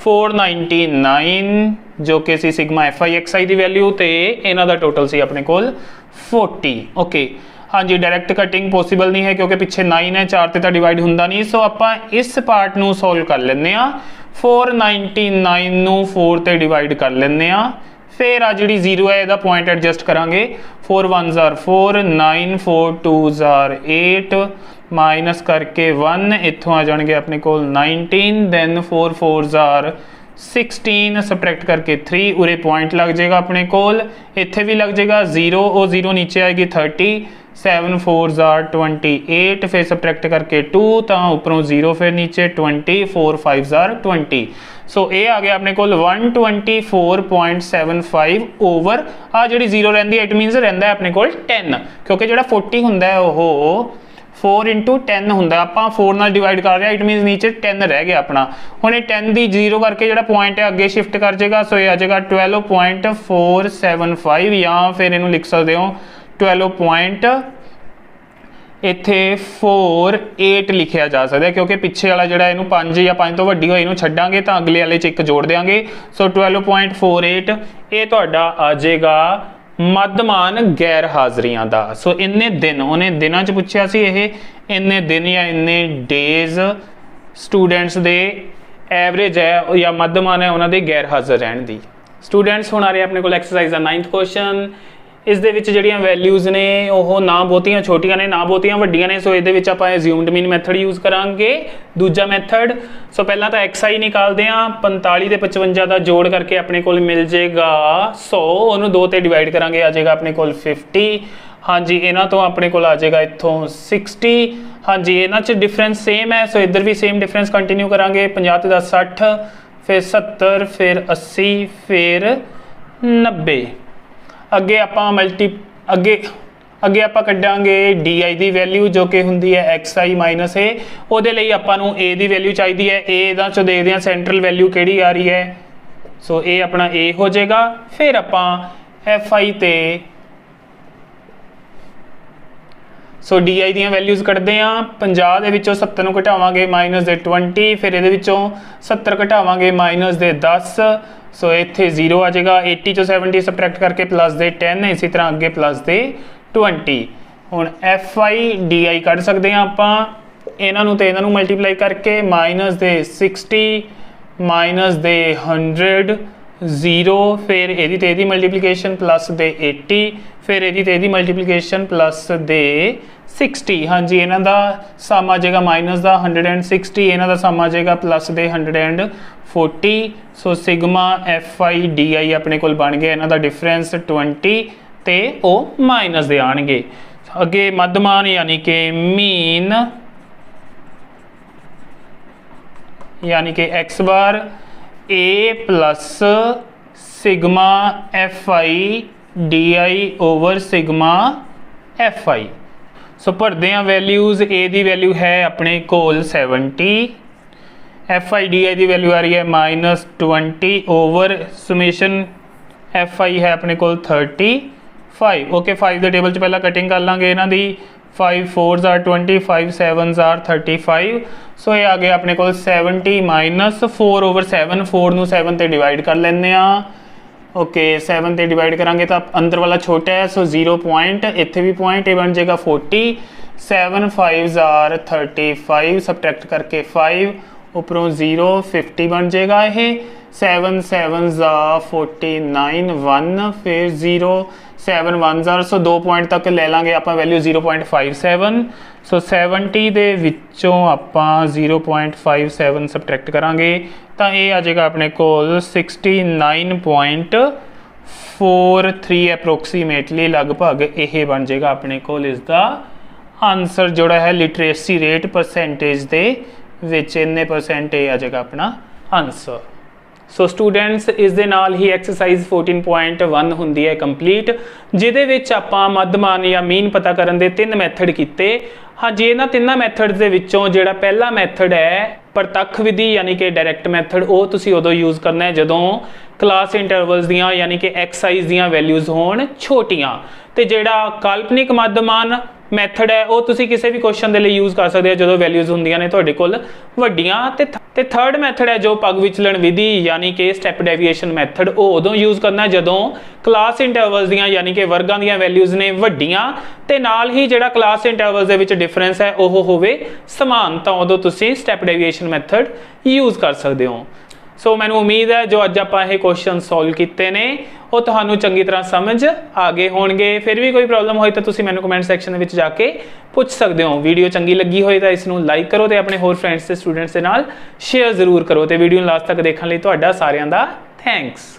499 ਜੋ ਕਿ ਸੀ ਸਿਗਮਾ fi xi ਦੀ ਵੈਲਿਊ, ਤੇ ਇਹਨਾਂ ਦਾ ਟੋਟਲ ਸੀ ਆਪਣੇ ਕੋਲ 40। ਓਕੇ, ਹਾਂਜੀ, ਡਾਇਰੈਕਟ ਕਟਿੰਗ ਪੋਸੀਬਲ ਨਹੀਂ ਹੈ ਕਿਉਂਕਿ ਪਿੱਛੇ 9 ਹੈ, 4 ਤੇ ਤਾਂ ਡਿਵਾਈਡ ਹੁੰਦਾ ਨਹੀਂ। ਸੋ ਆਪਾਂ ਇਸ ਪਾਰਟ ਨੂੰ ਸੋਲਵ ਕਰ ਲੈਂਦੇ ਹਾਂ। 499 ਨੂੰ 4 ਤੇ ਡਿਵਾਈਡ ਕਰ ਲੈਂਦੇ ਹਾਂ, ਫਿਰ ਆ ਜਿਹੜੀ 0 ਹੈ ਇਹਦਾ ਪੁਆਇੰਟ ਐਡਜਸਟ ਕਰਾਂਗੇ। 4 1s are 4, 9 4 2s are 8, minus ਕਰਕੇ 1, ਇੱਥੋਂ ਆ ਜਾਣਗੇ ਆਪਣੇ ਕੋਲ 19, ਦੈਨ 4 4s are 16, ਸਬਟਰੈਕਟ ਕਰਕੇ 3, ਉਰੇ ਪੁਆਇੰਟ ਲੱਗ ਜਾਏਗਾ ਆਪਣੇ ਕੋਲ, ਇੱਥੇ ਵੀ ਲੱਗ ਜਾਏਗਾ 0, ਉਹ 0 ਨੀਚੇ ਆਏਗੀ 30, 7 4s are 28, ਫਿਰ ਸਬਟਰੈਕਟ ਕਰਕੇ 2 ਤਾਂ ਉੱਪਰੋਂ 0, ਫਿਰ ਨੀਚੇ 20, 4 5s are 20। ਸੋ ਇਹ ਆ ਗਿਆ ਆਪਣੇ ਕੋਲ 124.75 ਓਵਰ ਆ ਜਿਹੜੀ 0 ਰਹਿੰਦੀ ਹੈ, ਇਟ ਮੀਨਸ ਰਹਿੰਦਾ ਆਪਣੇ ਕੋਲ 10, ਕਿਉਂਕਿ ਜਿਹੜਾ 40 ਹੁੰਦਾ ਉਹ 4 into 10 ਹੁੰਦਾ, ਆਪਾਂ 4 ਨਾਲ ਡਿਵਾਈਡ ਕਰ ਰਹੇ, ਇਟ ਮੀਨਸ ਨੀਚੇ 10 ਰਹਿ ਗਿਆ ਆਪਣਾ। ਹੁਣ ਇਹ 10 ਦੀ 0 ਕਰਕੇ ਜਿਹੜਾ ਪੁਆਇੰਟ ਹੈ ਅੱਗੇ ਸ਼ਿਫਟ ਕਰ ਜਾਏਗਾ, ਸੋ ਇਹ ਆ ਜਾਏਗਾ 12.475, ਜਾਂ ਫਿਰ ਇਹਨੂੰ ਲਿਖ ਸਕਦੇ ਹੋ 12. ਇੱਥੇ 48 ਲਿਖਿਆ ਜਾ ਸਕਦਾ, ਕਿਉਂਕਿ ਪਿੱਛੇ ਵਾਲਾ ਜਿਹੜਾ ਇਹਨੂੰ 5 ਜਾਂ 5 ਤੋਂ ਵੱਡੀ ਹੋਈ ਇਹਨੂੰ ਛੱਡਾਂਗੇ ਤਾਂ ਅਗਲੇ ਵਾਲੇ 'ਚ 1 ਜੋੜ ਦੇਵਾਂਗੇ। ਸੋ 12.48 ਇਹ ਤੁਹਾਡਾ ਆ ਜਾਏਗਾ ਮੱਧਮਾਨ ਗੈਰ ਹਾਜ਼ਰੀਆਂ ਦਾ। ਸੋ ਇੰਨੇ ਦਿਨ ਉਹਨੇ ਦਿਨਾਂ 'ਚ ਪੁੱਛਿਆ ਸੀ, ਇਹ ਇੰਨੇ ਦਿਨ ਜਾਂ ਇੰਨੇ ਡੇਜ਼ ਸਟੂਡੈਂਟਸ ਦੇ ਐਵਰੇਜ ਹੈ ਜਾਂ ਮੱਧਮਾਨ ਹੈ ਉਹਨਾਂ ਦੇ ਗੈਰ ਹਾਜ਼ਰ ਰਹਿਣ ਦੀ। ਸਟੂਡੈਂਟਸ ਹੁਣ ਆ ਰਿਹਾ ਆਪਣੇ ਕੋਲ ਐਕਸਰਸਾਈਜ਼ ਦਾ 9th ਕੁਐਸਚਨ। ਇਸ ਦੇ ਵਿੱਚ ਜਿਹੜੀਆਂ ਵੈਲਿਊਜ਼ ਨੇ ਉਹ ਨਾ ਬਹੁਤੀਆਂ ਛੋਟੀਆਂ ਨੇ ਨਾ ਬਹੁਤੀਆਂ ਵੱਡੀਆਂ ਨੇ, ਸੋ ਇਹਦੇ ਵਿੱਚ ਆਪਾਂ ਐਜ਼ਿਊਮਡ ਮੀਨ ਮੈਥਡ ਯੂਜ਼ ਕਰਾਂਗੇ। ਦੂਜਾ ਮੈਥਡ, ਸੋ ਪਹਿਲਾਂ ਤਾਂ xi ਨਿਕਾਲਦੇ ਹਾਂ। 45 ਤੇ 55 ਦਾ ਜੋੜ ਕਰਕੇ ਆਪਣੇ ਕੋਲ ਮਿਲ ਜਾਏਗਾ 100, ਉਹਨੂੰ 2 ਤੇ ਡਿਵਾਈਡ ਕਰਾਂਗੇ ਆ ਜਾਏਗਾ ਆਪਣੇ ਕੋਲ 50। ਹਾਂਜੀ, ਇਹਨਾਂ ਤੋਂ ਆਪਣੇ ਕੋਲ ਆ ਜਾਏਗਾ ਇੱਥੋਂ 60। ਹਾਂਜੀ, ਇਹਨਾਂ 'ਚ ਡਿਫਰੈਂਸ ਸੇਮ ਹੈ, ਸੋ ਇੱਧਰ ਵੀ ਸੇਮ ਡਿਫਰੈਂਸ ਕੰਟੀਨਿਊ ਕਰਾਂਗੇ। 50 ਤੇ 10 60, ਫਿਰ 70, ਫਿਰ 80, ਫਿਰ 90। ਅੱਗੇ ਆਪਾਂ ਅੱਗੇ ਆਪਾਂ ਕੱਢਾਂਗੇ di ਦੀ ਵੈਲਿਊ, ਜੋ ਕਿ ਹੁੰਦੀ ਹੈ xi ਮਾਈਨਸ a। ਉਹਦੇ ਲਈ ਆਪਾਂ ਨੂੰ a ਦੀ ਵੈਲਿਊ ਚਾਹੀਦੀ ਹੈ। a ਦਾ ਚੋਂ ਦੇਖਦੇ ਹਾਂ ਸੈਂਟਰਲ ਵੈਲਿਊ ਕਿਹੜੀ ਆ ਰਹੀ ਹੈ, ਸੋ ਇਹ ਆਪਣਾ a ਹੋ ਜਾਏਗਾ। ਫਿਰ ਆਪਾਂ fi ਤੇ ਸੋ di ਦੀਆਂ ਵੈਲਿਊਜ਼ ਕੱਢਦੇ ਹਾਂ। 50 ਦੇ ਵਿੱਚੋਂ 70 ਨੂੰ ਘਟਾਵਾਂਗੇ ਮਾਈਨਸ ਦੇ 20, ਫਿਰ ਇਹਦੇ ਵਿੱਚੋਂ 70 ਘਟਾਵਾਂਗੇ ਮਾਈਨਸ ਦੇ 10, ਸੋ ਇੱਥੇ 0 ਆ ਜਾਏਗਾ। 80 ਚੋਂ 70 ਸਬਟਰੈਕਟ ਕਰਕੇ ਪਲੱਸ ਦੇ 10, ਇਸੇ ਤਰ੍ਹਾਂ ਅੱਗੇ ਪਲੱਸ ਦੇ 20। ਹੁਣ fi di ਕੱਢ ਸਕਦੇ ਹਾਂ ਆਪਾਂ, ਇਹਨਾਂ ਨੂੰ ਤੇ ਇਹਨਾਂ ਨੂੰ ਮਲਟੀਪਲਾਈ ਕਰਕੇ। ਮਾਈਨਸ ਦੇ 60 ਮਾਈਨਸ ਦੇ 100 0 फिर ਇਹਦੀ ਤੇ ਇਹਦੀ ਮਲਟੀਪਲੀਕੇਸ਼ਨ ਪਲੱਸ ਦੇ 80 ਫਿਰ ਇਹਦੀ ਤੇ ਇਹਦੀ ਮਲਟੀਪਲੀਕੇਸ਼ਨ ਪਲੱਸ ਦੇ 60 ਹਾਂਜੀ ਇਹਨਾਂ ਦਾ ਸਮ ਆ ਜਾਏਗਾ ਮਾਈਨਸ ਦਾ 160 ਇਹਨਾਂ ਦਾ ਸਮ ਆ ਜਾਏਗਾ ਪਲੱਸ ਦੇ 140 ਸੋ ਸਿਗਮਾ fi di ਆਪਣੇ ਕੋਲ ਬਣ ਗਿਆ ਇਹਨਾਂ ਦਾ ਡਿਫਰੈਂਸ 20 ਤੇ ਉਹ ਮਾਈਨਸ ਦੇ ਆਣਗੇ। ਅੱਗੇ ਮੱਧਮਾਨ ਯਾਨੀ ਕਿ ਮੀਨ यानी कि x bar a plus sigma fi di over sigma fi। सो भरते हैं वैल्यूज़ a की वैल्यू है अपने कोल 70 fi di की वैल्यू आ रही है -20 ओवर सुमेशन fi है अपने कोल 35 ओके 5 के टेबल च पहला कटिंग कर लांगे इन्हां दी 5 4s are 20 5 7s are 35 सो ये आ गया अपने को 70 माइनस 4 ओवर 7 4 ਨੂੰ 7 ਤੇ ਡਿਵਾਈਡ ਕਰ ਲੈਂਦੇ ਆ ओके 7 ਤੇ ਡਿਵਾਈਡ ਕਰਾਂਗੇ ਤਾਂ ਅੰਦਰ ਵਾਲਾ ਛੋਟਾ ਹੈ ਸੋ 0 ਪੁਆਇੰਟ ਇੱਥੇ ਵੀ ਪੁਆਇੰਟ ਇਹ ਬਣ ਜਾਏਗਾ 40 7 5s are 35 ਸਬਟ੍ਰੈਕਟ ਕਰਕੇ 5 ਉੱਪਰੋਂ 0 50 ਬਣ ਜਾਏਗਾ ਇਹ 7 7s are 49 1 फिर 0 7 1s are सो 2 पॉइंट तक ले लांगे आप वैल्यू 0.57 सो 70 ਦੇ ਵਿੱਚੋਂ ਆਪਾਂ 0.57 ਸਬਟ੍ਰੈਕਟ ਕਰਾਂਗੇ ਤਾਂ ਇਹ ਆ ਜਾਏਗਾ ਆਪਣੇ ਕੋਲ 69.43 ਅਪਰੋਕਸੀਮੇਟਲੀ ਲਗਭਗ ਇਹ ਬਣ ਜਾਏਗਾ ਆਪਣੇ ਕੋਲ ਇਸ ਦਾ ਆਨਸਰ ਜਿਹੜਾ ਹੈ ਲਿਟਰੇਸੀ ਰੇਟ ਪਰਸੈਂਟੇਜ ਦੇ ਵਿੱਚ ਇੰਨੇ ਪਰਸੈਂਟ ਇਹ ਆ ਜਾਏਗਾ ਆਪਣਾ ਆਨਸਰ। ਸੋ ਸਟੂਡੈਂਟਸ ਇਸ ਦੇ ਨਾਲ ਹੀ ਐਕਸਰਸਾਈਜ਼ 14.1 ਹੁੰਦੀ ਹੈ ਕੰਪਲੀਟ ਜਿਹਦੇ ਵਿੱਚ ਆਪਾਂ ਮੱਧਮਾਨ ਜਾਂ ਮੀਨ ਪਤਾ ਕਰਨ ਦੇ 3 ਮੈਥਡ ਕੀਤੇ। ਹਾਂਜੀ ਇਹਨਾਂ ਤਿੰਨਾਂ ਮੈਥਡਸ ਦੇ ਵਿੱਚੋਂ ਜਿਹੜਾ ਪਹਿਲਾ ਮੈਥਡ ਹੈ ਪ੍ਰਤੱਖ ਵਿਧੀ ਯਾਨੀ ਕਿ ਡਾਇਰੈਕਟ ਮੈਥਡ ਉਹ ਤੁਸੀਂ ਉਦੋਂ ਯੂਜ਼ ਕਰਨਾ ਹੈ ਜਦੋਂ ਕਲਾਸ ਇੰਟਰਵਲਸ ਦੀਆਂ ਯਾਨੀ ਕਿ ਐਕਸਾਈਜ਼ ਦੀਆਂ ਵੈਲਿਊਜ਼ ਹੋਣ ਛੋਟੀਆਂ ਤੇ ਜਿਹੜਾ ਕਾਲਪਨਿਕ ਮੱਧਮਾਨ ਮੈਥਡ ਹੈ ਉਹ ਤੁਸੀਂ ਕਿਸੇ ਵੀ ਕੁਐਸਚਨ ਦੇ ਲਈ ਯੂਜ਼ ਕਰ ਸਕਦੇ ਹੋ ਜਦੋਂ ਵੈਲਿਊਜ਼ ਹੁੰਦੀਆਂ ਨੇ ਤੁਹਾਡੇ ਕੋਲ ਵੱਡੀਆਂ ਤੇ ਥਰਡ ਮੈਥਡ ਹੈ ਜੋ ਪਗ ਵਿਚਲਣ ਵਿਧੀ ਯਾਨੀ ਕਿ ਸਟੈਪ ਡੈਵੀਏਸ਼ਨ ਮੈਥਡ ਉਹ ਉਦੋਂ ਯੂਜ਼ ਕਰਨਾ ਜਦੋਂ ਕਲਾਸ ਇੰਟਰਵਲਸ ਦੀਆਂ ਯਾਨੀ ਕਿ ਵਰਗਾਂ ਦੀਆਂ ਵੈਲਿਊਜ਼ ਨੇ ਵੱਡੀਆਂ ਤੇ ਨਾਲ ਹੀ ਜਿਹੜਾ ਕਲਾਸ ਇੰਟਰਵਲਸ ਦੇ ਵਿੱਚ ਡਿਫਰੈਂਸ ਹੈ ਉਹ ਹੋਵੇ ਸਮਾਨ ਤਾਂ ਉਦੋਂ ਤੁਸੀਂ ਸਟੈਪ ਡੈਵੀਏਸ਼ਨ ਮੈਥਡ ਯੂਜ਼ ਕਰ ਸਕਦੇ ਹੋ। ਸੋ ਮੈਨੂੰ ਉਮੀਦ ਹੈ ਜੋ ਅੱਜ ਆਪਾਂ ਇਹ ਕੁਐਸਚਨ ਸੋਲਵ ਕੀਤੇ ਨੇ ਉਹ ਤੁਹਾਨੂੰ ਚੰਗੀ ਤਰ੍ਹਾਂ ਸਮਝ ਆ ਗਏ ਹੋਣਗੇ। ਫਿਰ ਵੀ ਕੋਈ ਪ੍ਰੋਬਲਮ ਹੋਈ ਤਾਂ ਤੁਸੀਂ ਮੈਨੂੰ ਕਮੈਂਟ ਸੈਕਸ਼ਨ ਦੇ ਵਿੱਚ ਜਾ ਕੇ ਪੁੱਛ ਸਕਦੇ ਹੋ। ਵੀਡੀਓ ਚੰਗੀ ਲੱਗੀ ਹੋਈ ਤਾਂ ਇਸ ਨੂੰ ਲਾਈਕ ਕਰੋ ਤੇ ਆਪਣੇ ਹੋਰ ਫਰੈਂਡਸ ਤੇ ਸਟੂਡੈਂਟਸ ਦੇ ਨਾਲ ਸ਼ੇਅਰ ਜ਼ਰੂਰ ਕਰੋ ਤੇ ਵੀਡੀਓ ਨੂੰ ਲਾਸਟ ਤੱਕ ਦੇਖਣ ਲਈ ਤੁਹਾਡਾ ਸਾਰਿਆਂ ਦਾ ਥੈਂਕਸ।